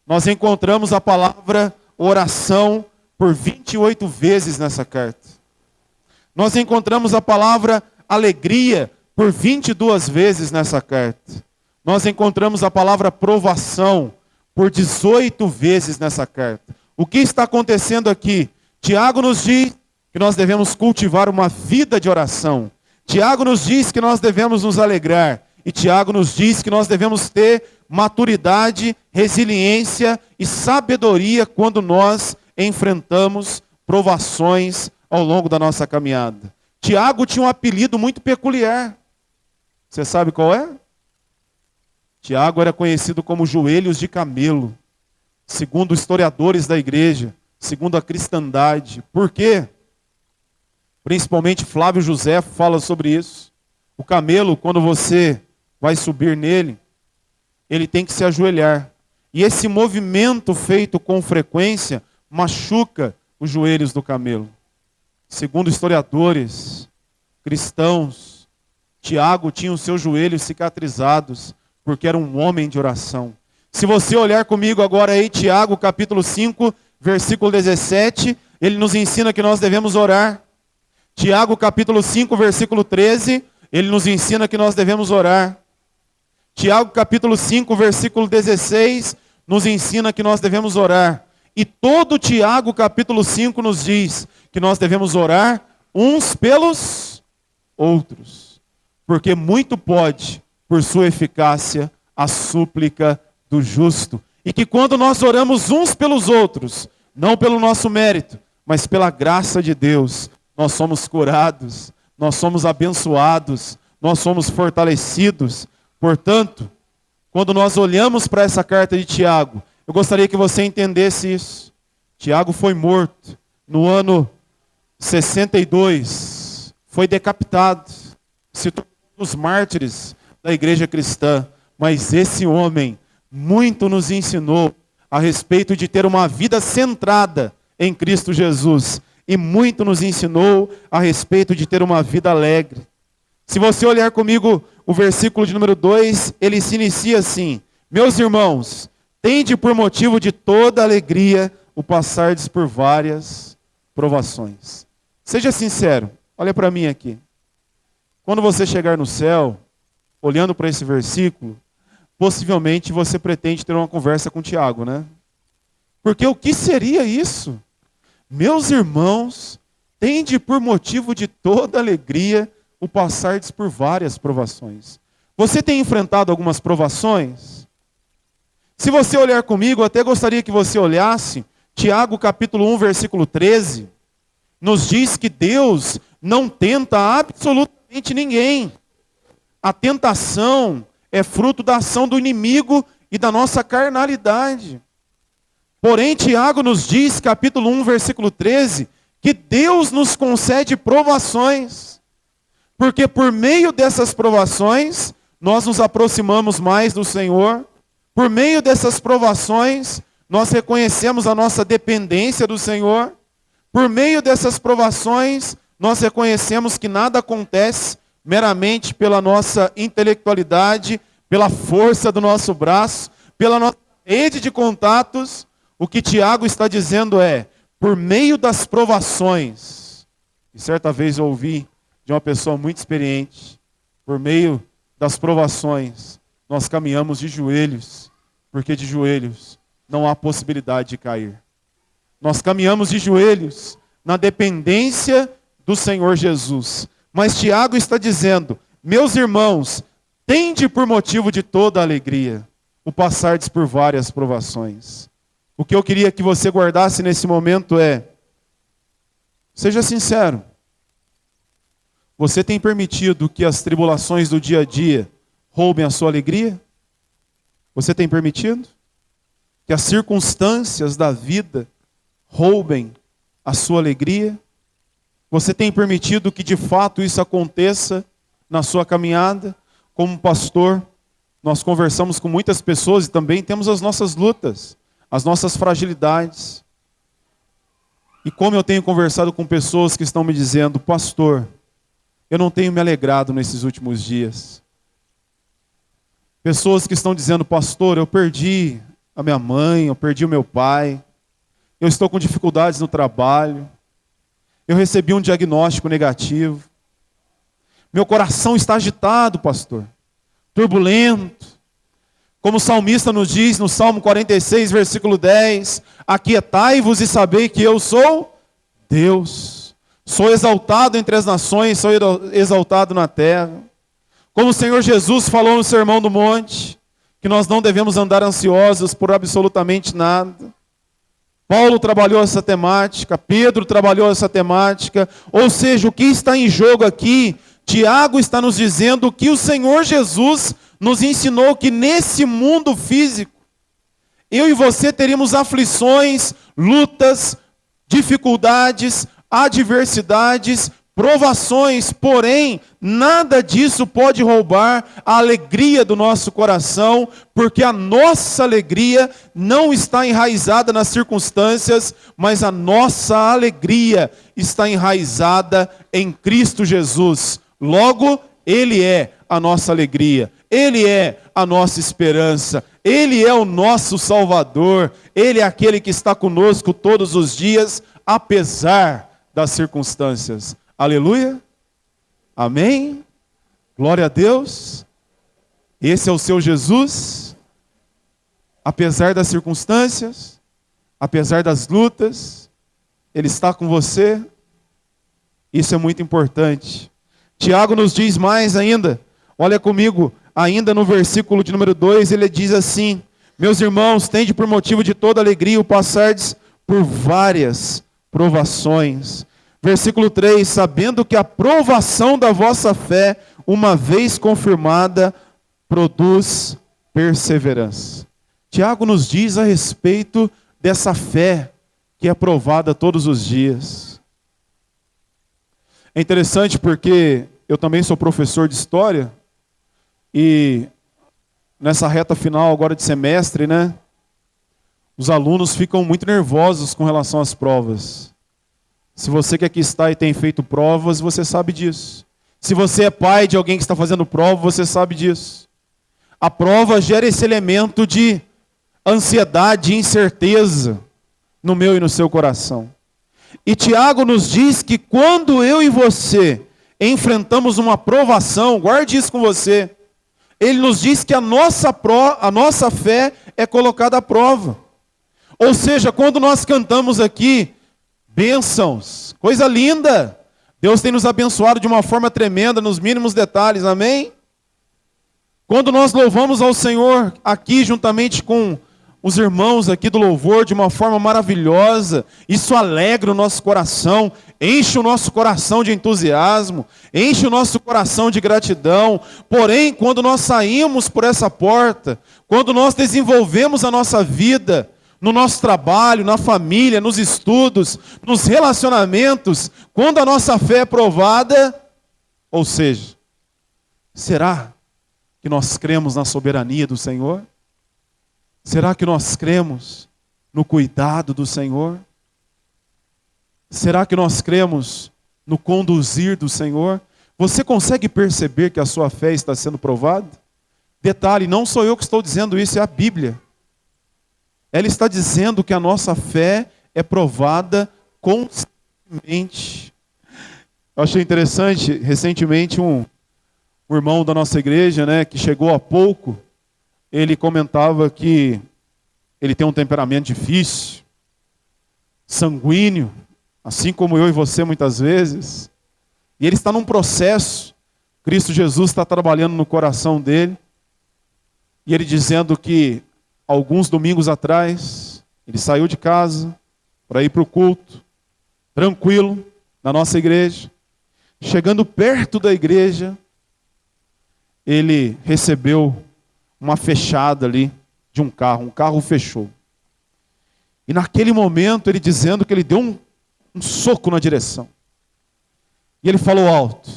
nós encontramos a palavra oração por 28 vezes nessa carta. Nós encontramos a palavra alegria por 22 vezes nessa carta. Nós encontramos a palavra provação por 18 vezes nessa carta. O que está acontecendo aqui? Tiago nos diz que nós devemos cultivar uma vida de oração. Tiago nos diz que nós devemos nos alegrar. E Tiago nos diz que nós devemos ter maturidade, resiliência e sabedoria quando nós enfrentamos provações ao longo da nossa caminhada. Tiago tinha um apelido muito peculiar. Você sabe qual é? Tiago era conhecido como joelhos de camelo, segundo historiadores da igreja, segundo a cristandade. Por quê? Principalmente Flávio José fala sobre isso. O camelo, quando você vai subir nele, ele tem que se ajoelhar. E esse movimento feito com frequência machuca os joelhos do camelo. Segundo historiadores cristãos, Tiago tinha os seus joelhos cicatrizados, porque era um homem de oração. Se você olhar comigo agora aí, Tiago capítulo 5, versículo 17, ele nos ensina que nós devemos orar. Tiago capítulo 5, versículo 13, ele nos ensina que nós devemos orar. Tiago capítulo 5, versículo 16, nos ensina que nós devemos orar. E todo Tiago capítulo 5 nos diz que nós devemos orar uns pelos outros. Porque muito pode, por sua eficácia, a súplica do justo. E que quando nós oramos uns pelos outros, não pelo nosso mérito, mas pela graça de Deus, nós somos curados, nós somos abençoados, nós somos fortalecidos. Portanto, quando nós olhamos para essa carta de Tiago, eu gostaria que você entendesse isso. Tiago foi morto no ano 62, foi decapitado, se tornou um dos mártires da igreja cristã. Mas esse homem muito nos ensinou a respeito de ter uma vida centrada em Cristo Jesus. E muito nos ensinou a respeito de ter uma vida alegre. Se você olhar comigo o versículo de número 2, ele se inicia assim: meus irmãos, tende por motivo de toda alegria o passardes por várias provações. Seja sincero, olha para mim aqui. Quando você chegar no céu, olhando para esse versículo, possivelmente você pretende ter uma conversa com Tiago, né? Porque o que seria isso? Meus irmãos, tende por motivo de toda alegria o passardes por várias provações. Você tem enfrentado algumas provações? Se você olhar comigo, eu até gostaria que você olhasse Tiago capítulo 1, versículo 13. Nos diz que Deus não tenta absolutamente ninguém. A tentação é fruto da ação do inimigo e da nossa carnalidade. Porém, Tiago nos diz, capítulo 1, versículo 13, que Deus nos concede provações. Porque por meio dessas provações, nós nos aproximamos mais do Senhor, Por meio dessas provações, nós reconhecemos a nossa dependência do Senhor. Por meio dessas provações, nós reconhecemos que nada acontece meramente pela nossa intelectualidade, pela força do nosso braço, pela nossa rede de contatos. O que Tiago está dizendo é, por meio das provações, e certa vez eu ouvi de uma pessoa muito experiente, por meio das provações, nós caminhamos de joelhos, porque de joelhos não há possibilidade de cair. Nós caminhamos de joelhos na dependência do Senhor Jesus. Mas Tiago está dizendo, meus irmãos, tende por motivo de toda alegria o passardes por várias provações. O que eu queria que você guardasse nesse momento é, seja sincero, você tem permitido que as tribulações do dia a dia roubem a sua alegria? Você tem permitido? Que as circunstâncias da vida roubem a sua alegria? Você tem permitido que de fato isso aconteça na sua caminhada? Como pastor, nós conversamos com muitas pessoas e também temos as nossas lutas, as nossas fragilidades. E como eu tenho conversado com pessoas que estão me dizendo, pastor, eu não tenho me alegrado nesses últimos dias. Pessoas que estão dizendo, pastor, eu perdi a minha mãe, eu perdi o meu pai, eu estou com dificuldades no trabalho, eu recebi um diagnóstico negativo, meu coração está agitado, pastor, turbulento. Como o salmista nos diz no Salmo 46, versículo 10, aquietai-vos e sabei que eu sou Deus. Sou exaltado entre as nações, sou exaltado na terra. Como o Senhor Jesus falou no Sermão do Monte, que nós não devemos andar ansiosos por absolutamente nada. Paulo trabalhou essa temática, Pedro trabalhou essa temática. Ou seja, o que está em jogo aqui, Tiago está nos dizendo que o Senhor Jesus nos ensinou que nesse mundo físico, eu e você teríamos aflições, lutas, dificuldades, adversidades, provações, porém, nada disso pode roubar a alegria do nosso coração, porque a nossa alegria não está enraizada nas circunstâncias, mas a nossa alegria está enraizada em Cristo Jesus. Logo, Ele é a nossa alegria, Ele é a nossa esperança, Ele é o nosso Salvador, Ele é aquele que está conosco todos os dias, apesar das circunstâncias. Aleluia? Amém? Glória a Deus. Esse é o seu Jesus. Apesar das circunstâncias, apesar das lutas, Ele está com você. Isso é muito importante. Tiago nos diz mais ainda. Olha comigo, ainda no versículo de número 2, ele diz assim: meus irmãos, tende por motivo de toda alegria o passardes por várias provações. Versículo 3, sabendo que a provação da vossa fé, uma vez confirmada, produz perseverança. Tiago nos diz a respeito dessa fé que é provada todos os dias. É interessante porque eu também sou professor de história e nessa reta final agora de semestre, né, os alunos ficam muito nervosos com relação às provas. Se você que aqui está e tem feito provas, você sabe disso. Se você é pai de alguém que está fazendo prova, você sabe disso. A prova gera esse elemento de ansiedade, incerteza no meu e no seu coração. E Tiago nos diz que quando eu e você enfrentamos uma provação, guarde isso com você, ele nos diz que a nossa fé é colocada à prova. Ou seja, quando nós cantamos aqui, bênçãos, coisa linda, Deus tem nos abençoado de uma forma tremenda, nos mínimos detalhes, amém? Quando nós louvamos ao Senhor aqui, juntamente com os irmãos aqui do louvor, de uma forma maravilhosa, isso alegra o nosso coração, enche o nosso coração de entusiasmo, enche o nosso coração de gratidão. Porém, quando nós saímos por essa porta, quando nós desenvolvemos a nossa vida, no nosso trabalho, na família, nos estudos, nos relacionamentos, quando a nossa fé é provada, ou seja, será que nós cremos na soberania do Senhor? Será que nós cremos no cuidado do Senhor? Será que nós cremos no conduzir do Senhor? Você consegue perceber que a sua fé está sendo provada? Detalhe, não sou eu que estou dizendo isso, é a Bíblia. Ela está dizendo que a nossa fé é provada constantemente. Eu achei interessante, recentemente um irmão da nossa igreja, né, que chegou há pouco, ele comentava que ele tem um temperamento difícil, sanguíneo, assim como eu e você muitas vezes. E ele está num processo, Cristo Jesus está trabalhando no coração dele. E ele dizendo que alguns domingos atrás, ele saiu de casa para ir para o culto, tranquilo, na nossa igreja. Chegando perto da igreja, ele recebeu uma fechada ali de um carro fechou. E naquele momento, ele dizendo que ele deu um soco na direção. E ele falou alto.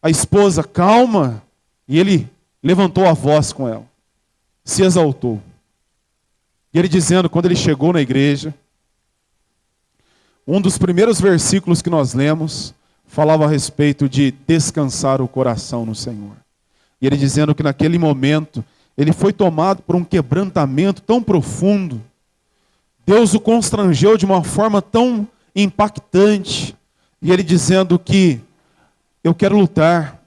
A esposa, calma. E ele levantou a voz com ela. Se exaltou. E ele dizendo, quando ele chegou na igreja, um dos primeiros versículos que nós lemos, falava a respeito de descansar o coração no Senhor. E ele dizendo que naquele momento, ele foi tomado por um quebrantamento tão profundo. Deus o constrangeu de uma forma tão impactante. E ele dizendo que eu quero lutar.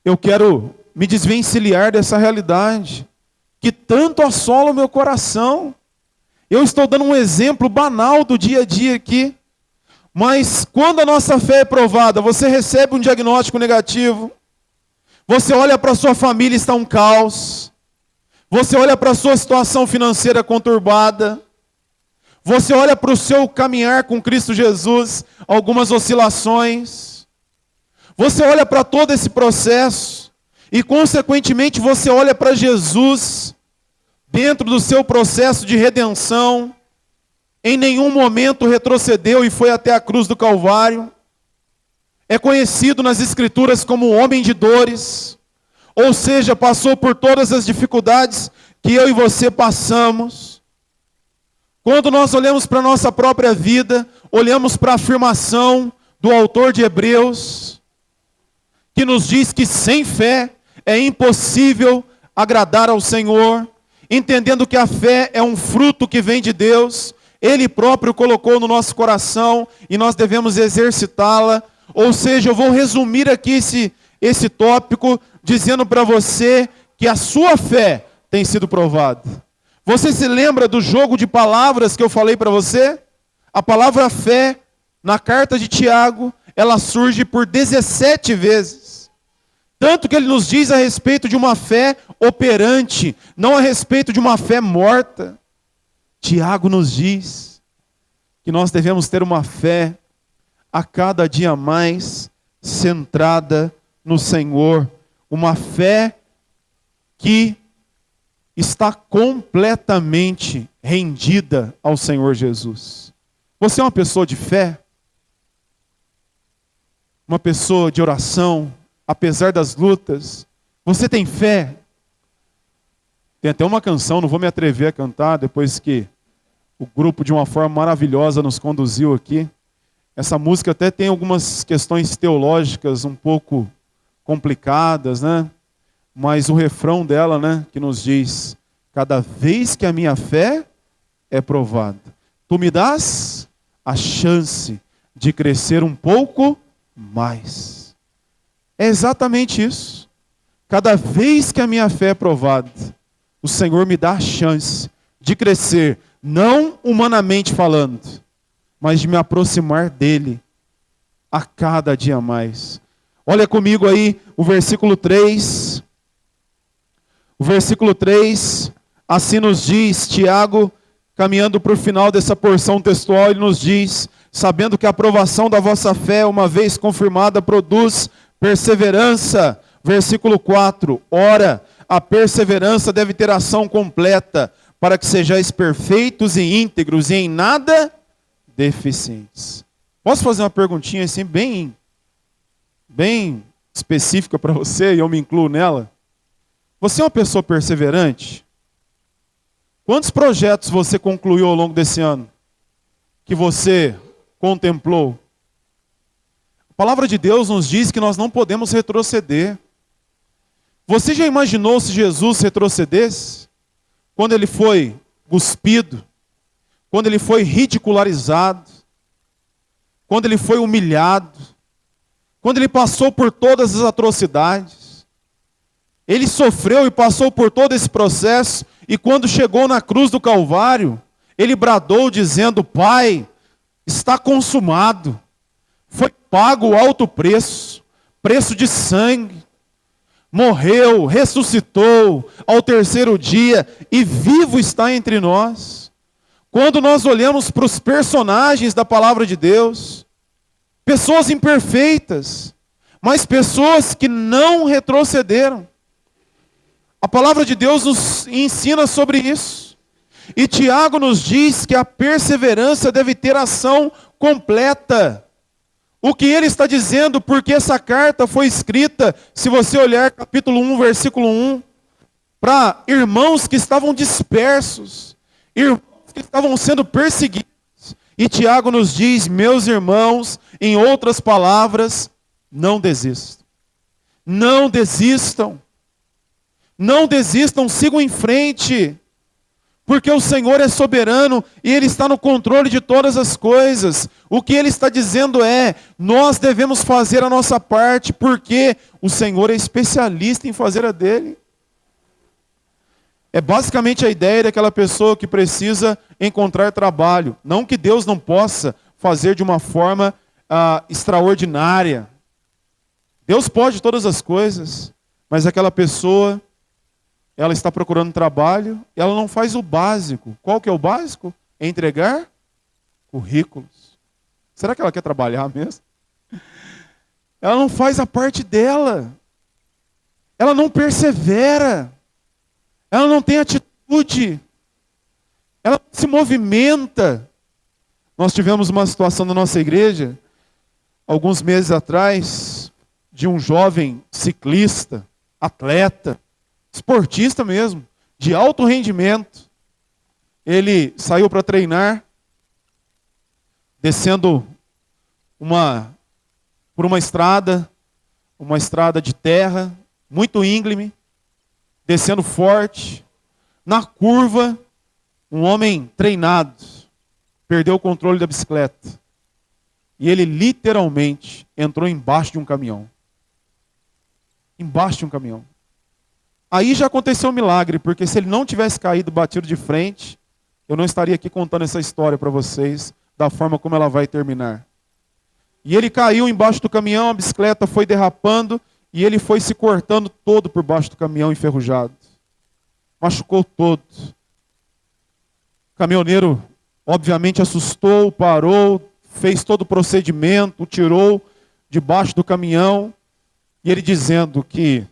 Eu quero me desvencilhar dessa realidade que tanto assola o meu coração. Eu estou dando um exemplo banal do dia a dia aqui. Mas quando a nossa fé é provada, você recebe um diagnóstico negativo. Você olha para a sua família e está um caos. Você olha para a sua situação financeira conturbada. Você olha para o seu caminhar com Cristo Jesus, algumas oscilações. Você olha para todo esse processo e, consequentemente, você olha para Jesus dentro do seu processo de redenção. Em nenhum momento retrocedeu e foi até a cruz do Calvário. É conhecido nas Escrituras como um homem de dores, ou seja, passou por todas as dificuldades que eu e você passamos. Quando nós olhamos para a nossa própria vida, olhamos para a afirmação do autor de Hebreus, que nos diz que sem fé é impossível agradar ao Senhor, entendendo que a fé é um fruto que vem de Deus, Ele próprio colocou no nosso coração e nós devemos exercitá-la. Ou seja, eu vou resumir aqui esse tópico dizendo para você que a sua fé tem sido provada. Você se lembra do jogo de palavras que eu falei para você? A palavra fé, na carta de Tiago, ela surge por 17 vezes. Tanto que ele nos diz a respeito de uma fé operante, não a respeito de uma fé morta. Tiago nos diz que nós devemos ter uma fé a cada dia mais centrada no Senhor. Uma fé que está completamente rendida ao Senhor Jesus. Você é uma pessoa de fé? Uma pessoa de oração, apesar das lutas? Você tem fé? Tem até uma canção, não vou me atrever a cantar, depois que o grupo de uma forma maravilhosa nos conduziu aqui. Essa música até tem algumas questões teológicas um pouco complicadas, né? Mas o refrão dela, né, que nos diz: cada vez que a minha fé é provada, tu me dás a chance de crescer um pouco mais. É exatamente isso. Cada vez que a minha fé é provada, o Senhor me dá a chance de crescer, não humanamente falando, mas de me aproximar dele a cada dia mais. Olha comigo aí o versículo 3. O versículo 3, assim nos diz Tiago, caminhando para o final dessa porção textual, ele nos diz: sabendo que a aprovação da vossa fé, uma vez confirmada, produz perseverança. Versículo 4, ora, a perseverança deve ter ação completa, para que sejais perfeitos e íntegros e em nada deficientes. Posso fazer uma perguntinha assim bem específica para você, e eu me incluo nela? Você é uma pessoa perseverante? Quantos projetos você concluiu ao longo desse ano? Que você contemplou? A palavra de Deus nos diz que nós não podemos retroceder. Você já imaginou se Jesus retrocedesse? Quando ele foi cuspido, quando ele foi ridicularizado, quando ele foi humilhado, quando ele passou por todas as atrocidades, ele sofreu e passou por todo esse processo, e quando chegou na cruz do Calvário, ele bradou dizendo: Pai, está consumado, foi pago o alto preço, preço de sangue, morreu, ressuscitou ao terceiro dia e vivo está entre nós. Quando nós olhamos para os personagens da palavra de Deus, pessoas imperfeitas, mas pessoas que não retrocederam. A palavra de Deus nos ensina sobre isso. E Tiago nos diz que a perseverança deve ter ação completa. O que ele está dizendo, porque essa carta foi escrita, se você olhar capítulo 1, versículo 1, para irmãos que estavam dispersos, irmãos que estavam sendo perseguidos. E Tiago nos diz: meus irmãos, em outras palavras, não desistam. Não desistam. Não desistam, sigam em frente. Porque o Senhor é soberano e Ele está no controle de todas as coisas. O que Ele está dizendo é: nós devemos fazer a nossa parte, porque o Senhor é especialista em fazer a dele. É basicamente a ideia daquela pessoa que precisa encontrar trabalho. Não que Deus não possa fazer de uma forma extraordinária. Deus pode todas as coisas, mas aquela pessoa, ela está procurando trabalho, ela não faz o básico. Qual que é o básico? É entregar currículos. Será que ela quer trabalhar mesmo? Ela não faz a parte dela. Ela não persevera. Ela não tem atitude. Ela não se movimenta. Nós tivemos uma situação na nossa igreja, alguns meses atrás, de um jovem ciclista, atleta, esportista mesmo, de alto rendimento. Ele saiu para treinar, descendo por uma estrada de terra, muito íngreme, descendo forte. Na curva, um homem treinado perdeu o controle da bicicleta. E ele literalmente entrou embaixo de um caminhão. Embaixo de um caminhão. Aí já aconteceu um milagre, porque se ele não tivesse caído batido de frente, eu não estaria aqui contando essa história para vocês, da forma como ela vai terminar. E ele caiu embaixo do caminhão, a bicicleta foi derrapando, e ele foi se cortando todo por baixo do caminhão enferrujado. Machucou todo. O caminhoneiro, obviamente, assustou, parou, fez todo o procedimento, o tirou debaixo do caminhão, e ele dizendo que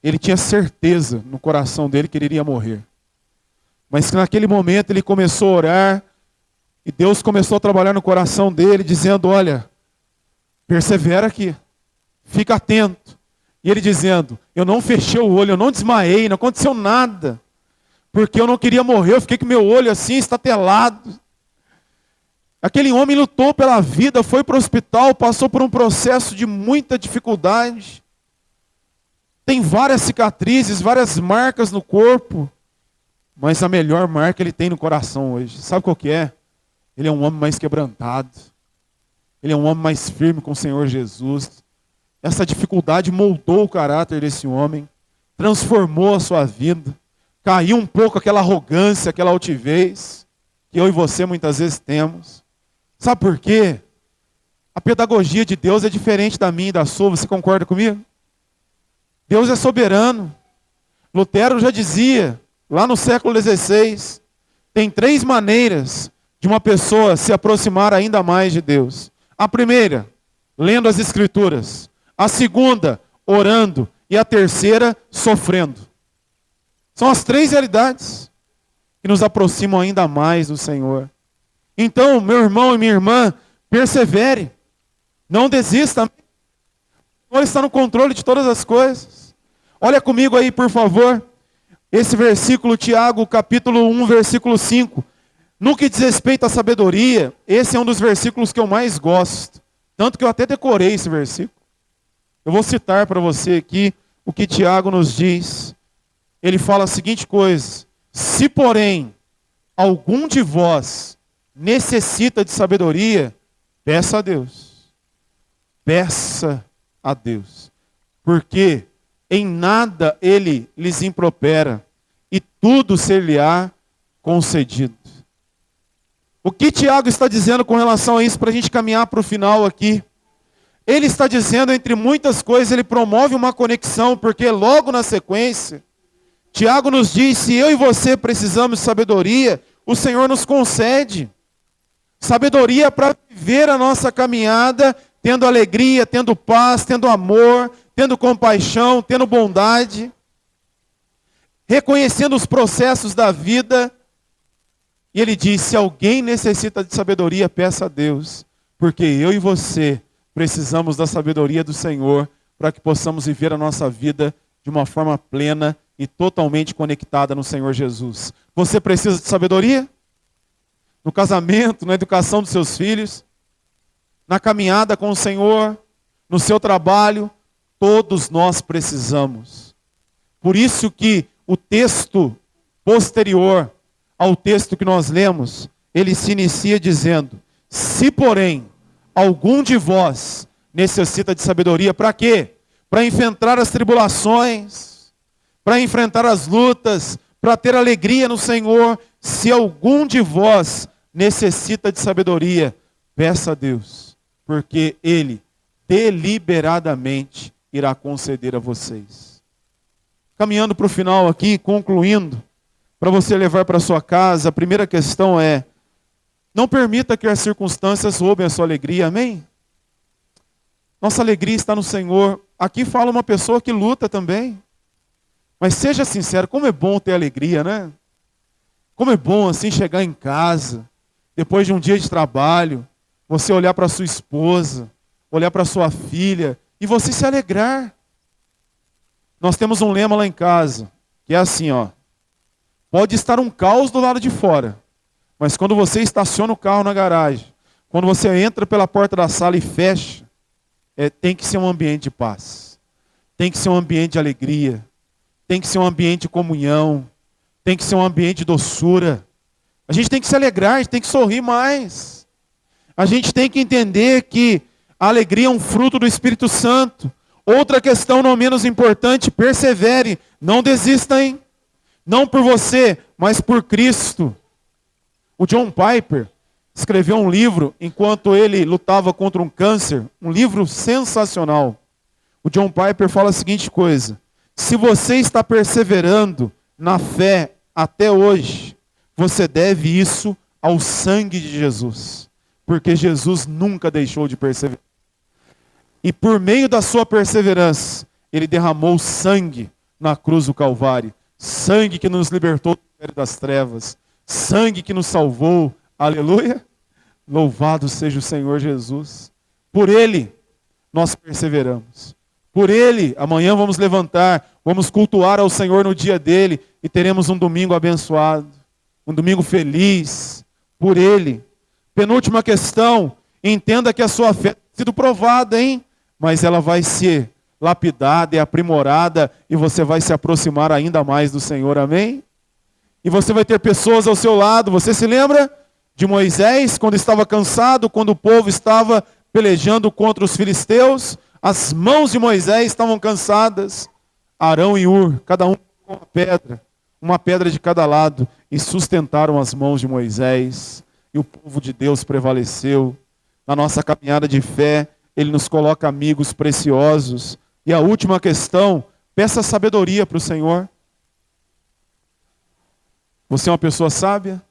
ele tinha certeza no coração dele que ele iria morrer. Mas que naquele momento ele começou a orar, e Deus começou a trabalhar no coração dele, dizendo: olha, persevera aqui, fica atento. E ele dizendo: eu não fechei o olho, eu não desmaiei, não aconteceu nada, porque eu não queria morrer, eu fiquei com meu olho assim, estatelado. Aquele homem lutou pela vida, foi para o hospital, passou por um processo de muita dificuldade. Tem várias cicatrizes, várias marcas no corpo, mas a melhor marca ele tem no coração hoje. Sabe qual que é? Ele é um homem mais quebrantado. Ele é um homem mais firme com o Senhor Jesus. Essa dificuldade moldou o caráter desse homem, transformou a sua vida. Caiu um pouco aquela arrogância, aquela altivez que eu e você muitas vezes temos. Sabe por quê? A pedagogia de Deus é diferente da minha e da sua. Você concorda comigo? Deus é soberano. Lutero já dizia, lá no século XVI, tem 3 maneiras de uma pessoa se aproximar ainda mais de Deus. A primeira, lendo as Escrituras. A segunda, orando. E a terceira, sofrendo. São as 3 realidades que nos aproximam ainda mais do Senhor. Então, meu irmão e minha irmã, persevere. Não desista. O Senhor está no controle de todas as coisas. Olha comigo aí, por favor. esse versículo, Tiago, capítulo 1, versículo 5. No que diz respeito à sabedoria, esse é um dos versículos que eu mais gosto. Tanto que eu até decorei esse versículo. Eu vou citar para você aqui o que Tiago nos diz. Ele fala a seguinte coisa: se porém algum de vós necessita de sabedoria, peça a Deus. Peça a Deus. Porque em nada ele lhes impropera, e tudo ser-lhe-á concedido. O que Tiago está dizendo com relação a isso, para a gente caminhar para o final aqui? Ele está dizendo, entre muitas coisas, ele promove uma conexão, porque logo na sequência, Tiago nos diz, se eu e você precisamos de sabedoria, o Senhor nos concede. Sabedoria para viver a nossa caminhada, tendo alegria, tendo paz, tendo amor, tendo compaixão, tendo bondade, reconhecendo os processos da vida. E ele diz, se alguém necessita de sabedoria, peça a Deus, porque eu e você precisamos da sabedoria do Senhor para que possamos viver a nossa vida de uma forma plena e totalmente conectada no Senhor Jesus. Você precisa de sabedoria? No casamento, na educação dos seus filhos, na caminhada com o Senhor, no seu trabalho, todos nós precisamos. Por isso que o texto posterior ao texto que nós lemos, ele se inicia dizendo, se porém algum de vós necessita de sabedoria, para quê? Para enfrentar as tribulações, para enfrentar as lutas, para ter alegria no Senhor. Se algum de vós necessita de sabedoria, peça a Deus, porque Ele deliberadamente irá conceder a vocês. Caminhando para o final aqui, concluindo, para você levar para sua casa, a primeira questão é, não permita que as circunstâncias roubem a sua alegria, amém? Nossa alegria está no Senhor. Aqui fala uma pessoa que luta também. Mas seja sincero, como é bom ter alegria, né? Como é bom assim chegar em casa, depois de um dia de trabalho, você olhar para sua esposa, olhar para sua filha e você se alegrar. Nós temos um lema lá em casa, que é assim, ó. Pode estar um caos do lado de fora, mas quando você estaciona o carro na garagem, quando você entra pela porta da sala e fecha, tem que ser um ambiente de paz, tem que ser um ambiente de alegria, tem que ser um ambiente de comunhão, tem que ser um ambiente de doçura. A gente tem que se alegrar, a gente tem que sorrir mais. A gente tem que entender que a alegria é um fruto do Espírito Santo. Outra questão não menos importante, persevere, não desista, hein? Não por você, mas por Cristo. O John Piper escreveu um livro enquanto ele lutava contra um câncer, um livro sensacional. O John Piper fala a seguinte coisa: se você está perseverando na fé até hoje, você deve isso ao sangue de Jesus, porque Jesus nunca deixou de perseverar. E por meio da sua perseverança, ele derramou sangue na cruz do Calvário. Sangue que nos libertou do império das trevas. Sangue que nos salvou. Aleluia. Louvado seja o Senhor Jesus. Por Ele, nós perseveramos. Por Ele, amanhã vamos levantar, vamos cultuar ao Senhor no dia dEle e teremos um domingo abençoado. Um domingo feliz. Por Ele. Penúltima questão. Entenda que a sua fé tem sido provada, hein? Mas ela vai ser lapidada e aprimorada, e você vai se aproximar ainda mais do Senhor, amém? E você vai ter pessoas ao seu lado. Você se lembra de Moisés, quando estava cansado, quando o povo estava pelejando contra os filisteus? As mãos de Moisés estavam cansadas. Arão e Ur, cada um com uma pedra de cada lado, e sustentaram as mãos de Moisés, e o povo de Deus prevaleceu. Na nossa caminhada de fé, Ele nos coloca amigos preciosos. E a última questão, peça sabedoria para o Senhor. Você é uma pessoa sábia?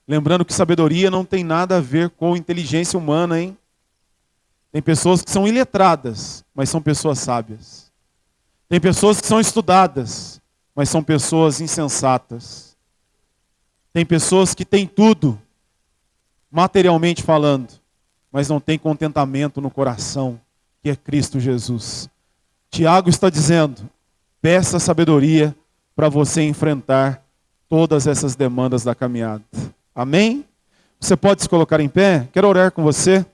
Lembrando que sabedoria não tem nada a ver com inteligência humana, hein? Tem pessoas que são iletradas, mas são pessoas sábias. Tem pessoas que são estudadas, mas são pessoas insensatas. Tem pessoas que têm tudo, materialmente falando, mas não têm contentamento no coração, que é Cristo Jesus. Tiago está dizendo, peça sabedoria, para você enfrentar todas essas demandas da caminhada. Amém? Você pode se colocar em pé? Quero orar com você.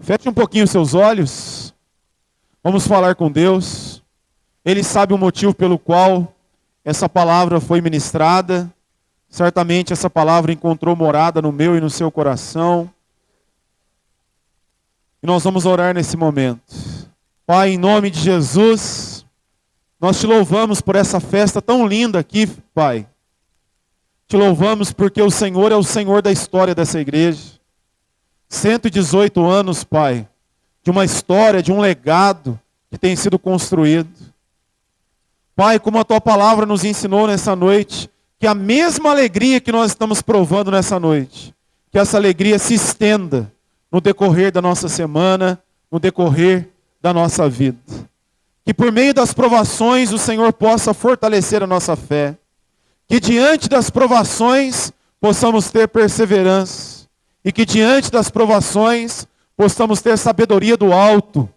Feche um pouquinho os seus olhos. Vamos falar com Deus. Ele sabe o motivo pelo qual essa palavra foi ministrada. Certamente essa palavra encontrou morada no meu e no seu coração. E nós vamos orar nesse momento. Pai, em nome de Jesus, nós te louvamos por essa festa tão linda aqui, Pai. Te louvamos porque o Senhor é o Senhor da história dessa igreja. 118 anos, Pai, de uma história, de um legado que tem sido construído. Pai, como a Tua palavra nos ensinou nessa noite, que a mesma alegria que nós estamos provando nessa noite, que essa alegria se estenda no decorrer da nossa semana, no decorrer da nossa vida. Que por meio das provações o Senhor possa fortalecer a nossa fé. Que diante das provações possamos ter perseverança. E que diante das provações possamos ter sabedoria do alto.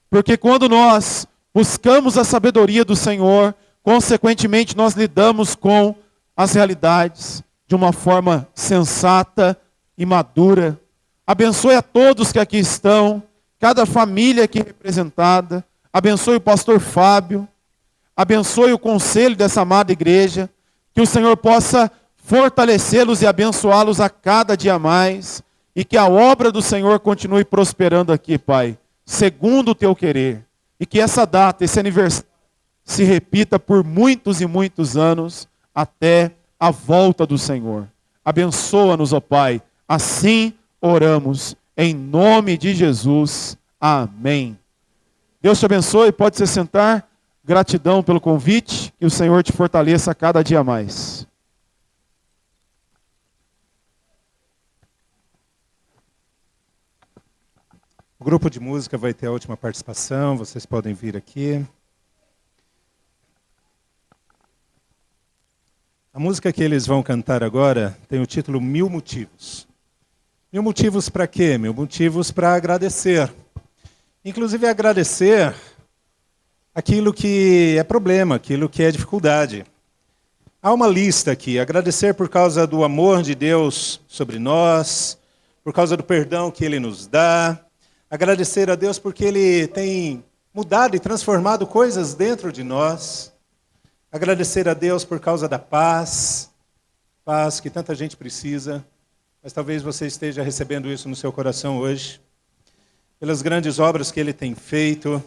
Porque quando nós buscamos a sabedoria do Senhor, consequentemente nós lidamos com as realidades de uma forma sensata e madura. Abençoe a todos que aqui estão, cada família aqui representada. Abençoe o pastor Fábio. Abençoe o conselho dessa amada igreja. Que o Senhor possa fortalecê-los e abençoá-los a cada dia mais. E que a obra do Senhor continue prosperando aqui, Pai, segundo o teu querer. E que essa data, esse aniversário, se repita por muitos e muitos anos, até a volta do Senhor. Abençoa-nos, ó Pai. Assim oramos, em nome de Jesus. Amém. Deus te abençoe, pode se sentar. Gratidão pelo convite, que o Senhor te fortaleça cada dia mais. O grupo de música vai ter a última participação, vocês podem vir aqui. A música que eles vão cantar agora tem o título 1000 Motivos. 1000 motivos para quê? 1000 motivos para agradecer. Inclusive agradecer aquilo que é problema, aquilo que é dificuldade. Há uma lista aqui, agradecer por causa do amor de Deus sobre nós, por causa do perdão que Ele nos dá, agradecer a Deus porque Ele tem mudado e transformado coisas dentro de nós, agradecer a Deus por causa da paz, paz que tanta gente precisa, mas talvez você esteja recebendo isso no seu coração hoje, pelas grandes obras que Ele tem feito.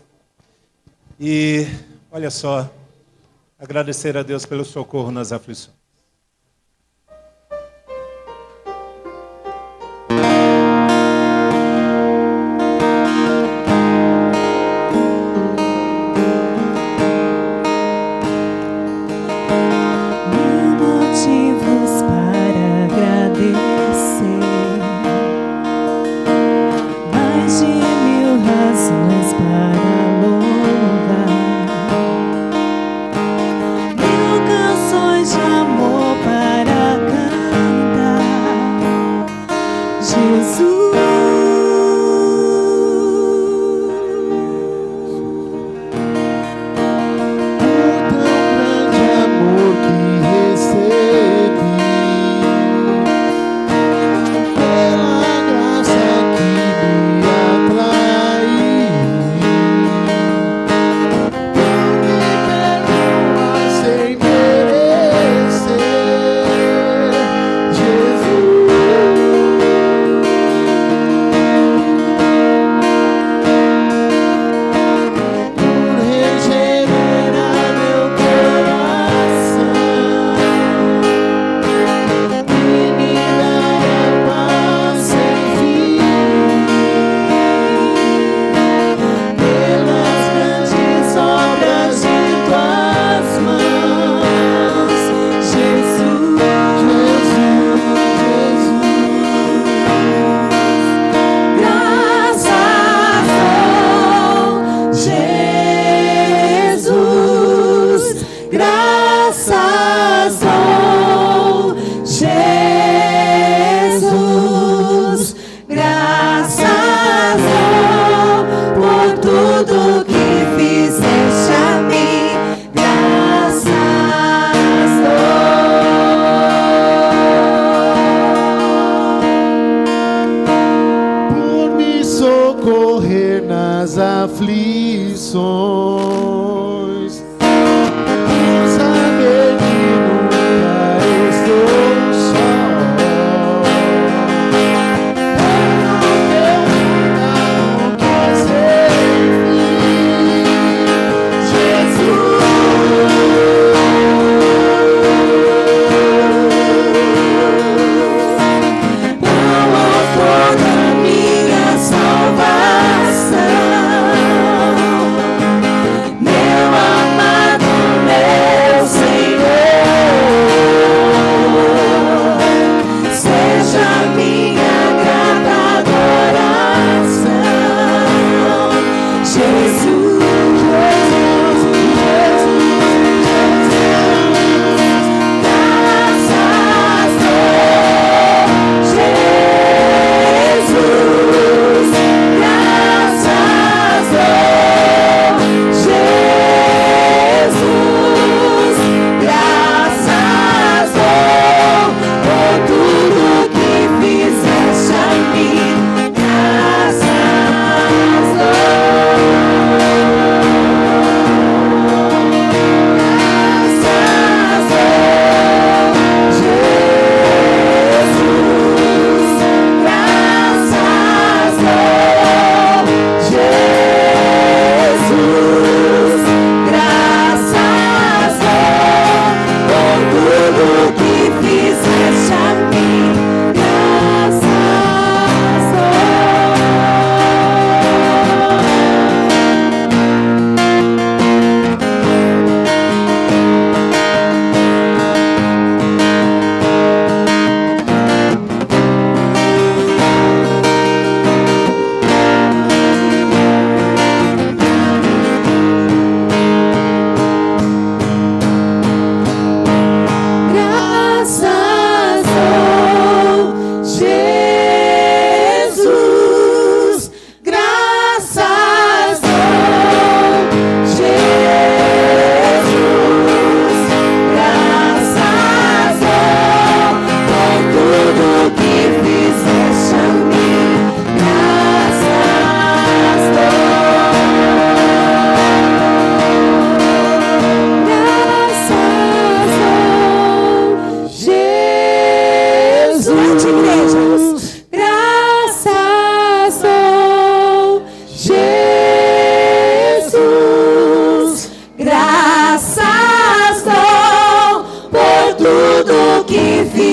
E, olha só, agradecer a Deus pelo socorro nas aflições. Mil canções de amor.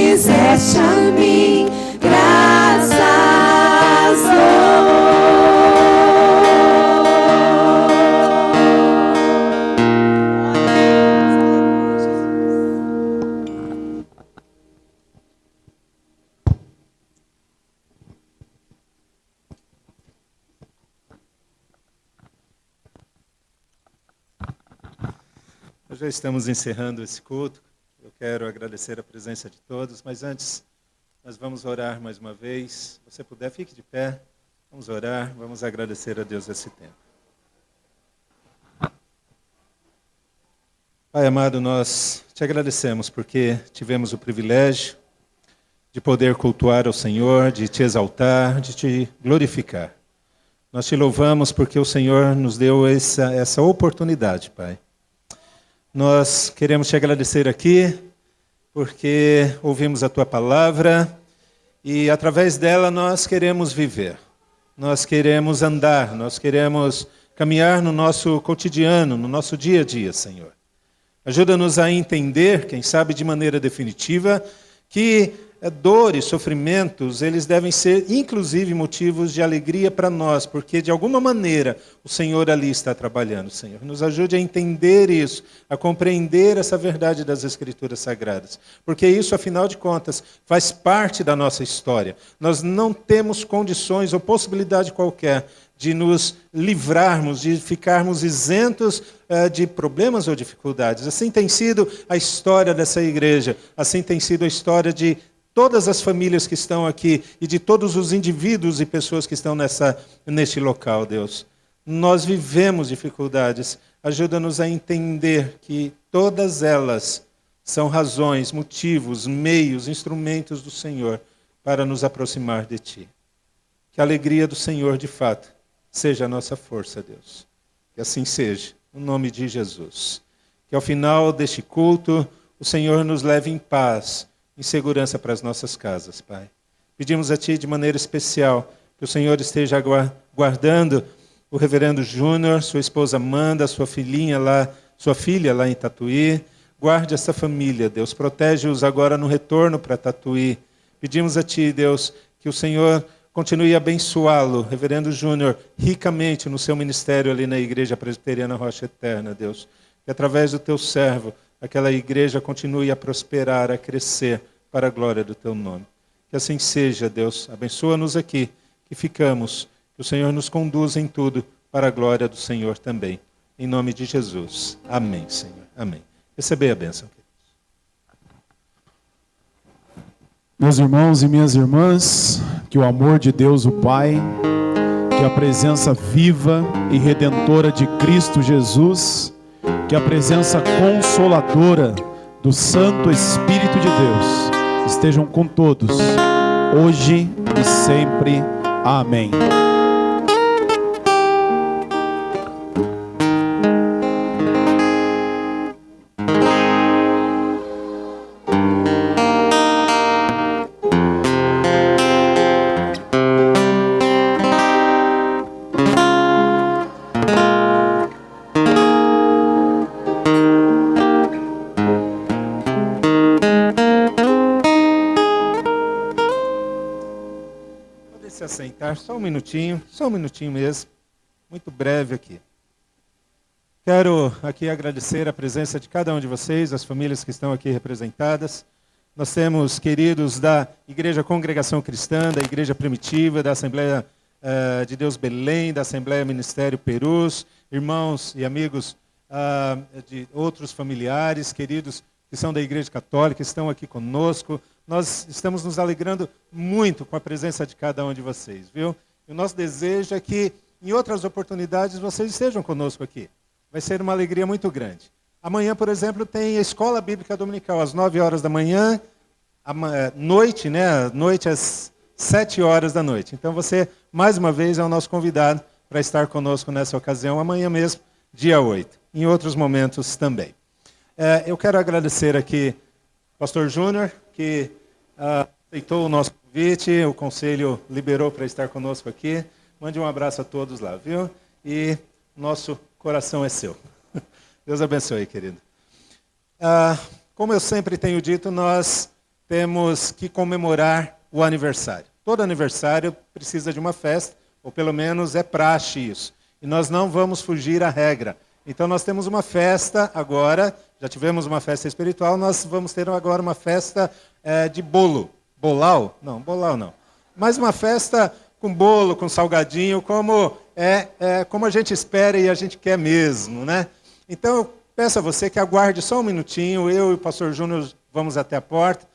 fizeste a mim, graças Nós já estamos encerrando esse culto. Eu quero agradecer a presença de todos, mas antes nós vamos orar mais uma vez. Se você puder, fique de pé. Vamos orar, vamos agradecer a Deus esse tempo. Pai amado, nós te agradecemos porque tivemos o privilégio de poder cultuar ao Senhor, de te exaltar, de te glorificar. Nós te louvamos porque o Senhor nos deu essa oportunidade, Pai. Nós queremos te agradecer aqui, porque ouvimos a Tua palavra e através dela nós queremos viver, nós queremos andar, nós queremos caminhar no nosso cotidiano, no nosso dia a dia, Senhor. Ajuda-nos a entender, quem sabe de maneira definitiva, que dores, sofrimentos, eles devem ser inclusive motivos de alegria para nós, porque de alguma maneira o Senhor ali está trabalhando, Senhor. Nos ajude a entender isso, a compreender essa verdade das Escrituras Sagradas, porque isso, afinal de contas, faz parte da nossa história. Nós não temos condições ou possibilidade qualquer de nos livrarmos, de ficarmos isentos de problemas ou dificuldades. Assim tem sido a história dessa igreja, assim tem sido a história de todas as famílias que estão aqui e de todos os indivíduos e pessoas que estão neste local, Deus. Nós vivemos dificuldades. Ajuda-nos a entender que todas elas são razões, motivos, meios, instrumentos do Senhor para nos aproximar de Ti. Que a alegria do Senhor, de fato, seja a nossa força, Deus. Que assim seja, no nome de Jesus. Que ao final deste culto, o Senhor nos leve em paz, em segurança para as nossas casas, Pai. Pedimos a Ti de maneira especial que o Senhor esteja guardando o reverendo Júnior, sua esposa Amanda, sua filha lá em Tatuí. Guarde essa família, Deus. Protege-os agora no retorno para Tatuí. Pedimos a Ti, Deus, que o Senhor continue a abençoá-lo, reverendo Júnior, ricamente no seu ministério ali na Igreja Presbiteriana Rocha Eterna, Deus. Que através do Teu servo, aquela igreja continue a prosperar, a crescer para a glória do Teu nome. Que assim seja, Deus. Abençoa-nos aqui, que ficamos. Que o Senhor nos conduza em tudo para a glória do Senhor também. Em nome de Jesus. Amém, Senhor. Amém. Recebei a bênção. Meus irmãos e minhas irmãs, que o amor de Deus, o Pai, que a presença viva e redentora de Cristo Jesus, que a presença consoladora do Santo Espírito de Deus estejam com todos, hoje e sempre. Amém. Só um minutinho mesmo, muito breve aqui. Quero aqui agradecer a presença de cada um de vocês, as famílias que estão aqui representadas. Nós temos queridos da Igreja Congregação Cristã, da Igreja Primitiva, da Assembleia de Deus Belém, da Assembleia Ministério Perus, irmãos e amigos de outros familiares, queridos que são da Igreja Católica, estão aqui conosco. Nós estamos nos alegrando muito com a presença de cada um de vocês, viu? E o nosso desejo é que, em outras oportunidades, vocês estejam conosco aqui. Vai ser uma alegria muito grande. Amanhã, por exemplo, tem a Escola Bíblica Dominical, às 9 horas da manhã, noite, né? Noite às 7 horas da noite. Então, você, mais uma vez, é o nosso convidado para estar conosco nessa ocasião, amanhã mesmo, dia 8. Em outros momentos também. Eu quero agradecer aqui ao pastor Júnior, que aceitou o nosso convite, o conselho liberou para estar conosco aqui. Mande um abraço a todos lá, viu? E nosso coração é seu. Deus abençoe, querido. Como eu sempre tenho dito, nós temos que comemorar o aniversário. Todo aniversário precisa de uma festa, ou pelo menos é praxe isso. E nós não vamos fugir à regra. Então nós temos uma festa agora, já tivemos uma festa espiritual, nós vamos ter agora uma festa de bolo. Bolau? Não, bolau não. Mas uma festa com bolo, com salgadinho, como a gente espera e a gente quer mesmo, né? Então eu peço a você que aguarde só um minutinho, eu e o pastor Júnior vamos até a porta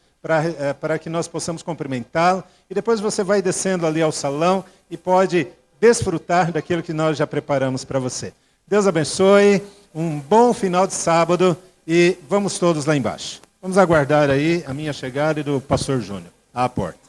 para que nós possamos cumprimentá-lo, e depois você vai descendo ali ao salão e pode desfrutar daquilo que nós já preparamos para você. Deus abençoe, um bom final de sábado e vamos todos lá embaixo. Vamos aguardar aí a minha chegada e do pastor Júnior à porta.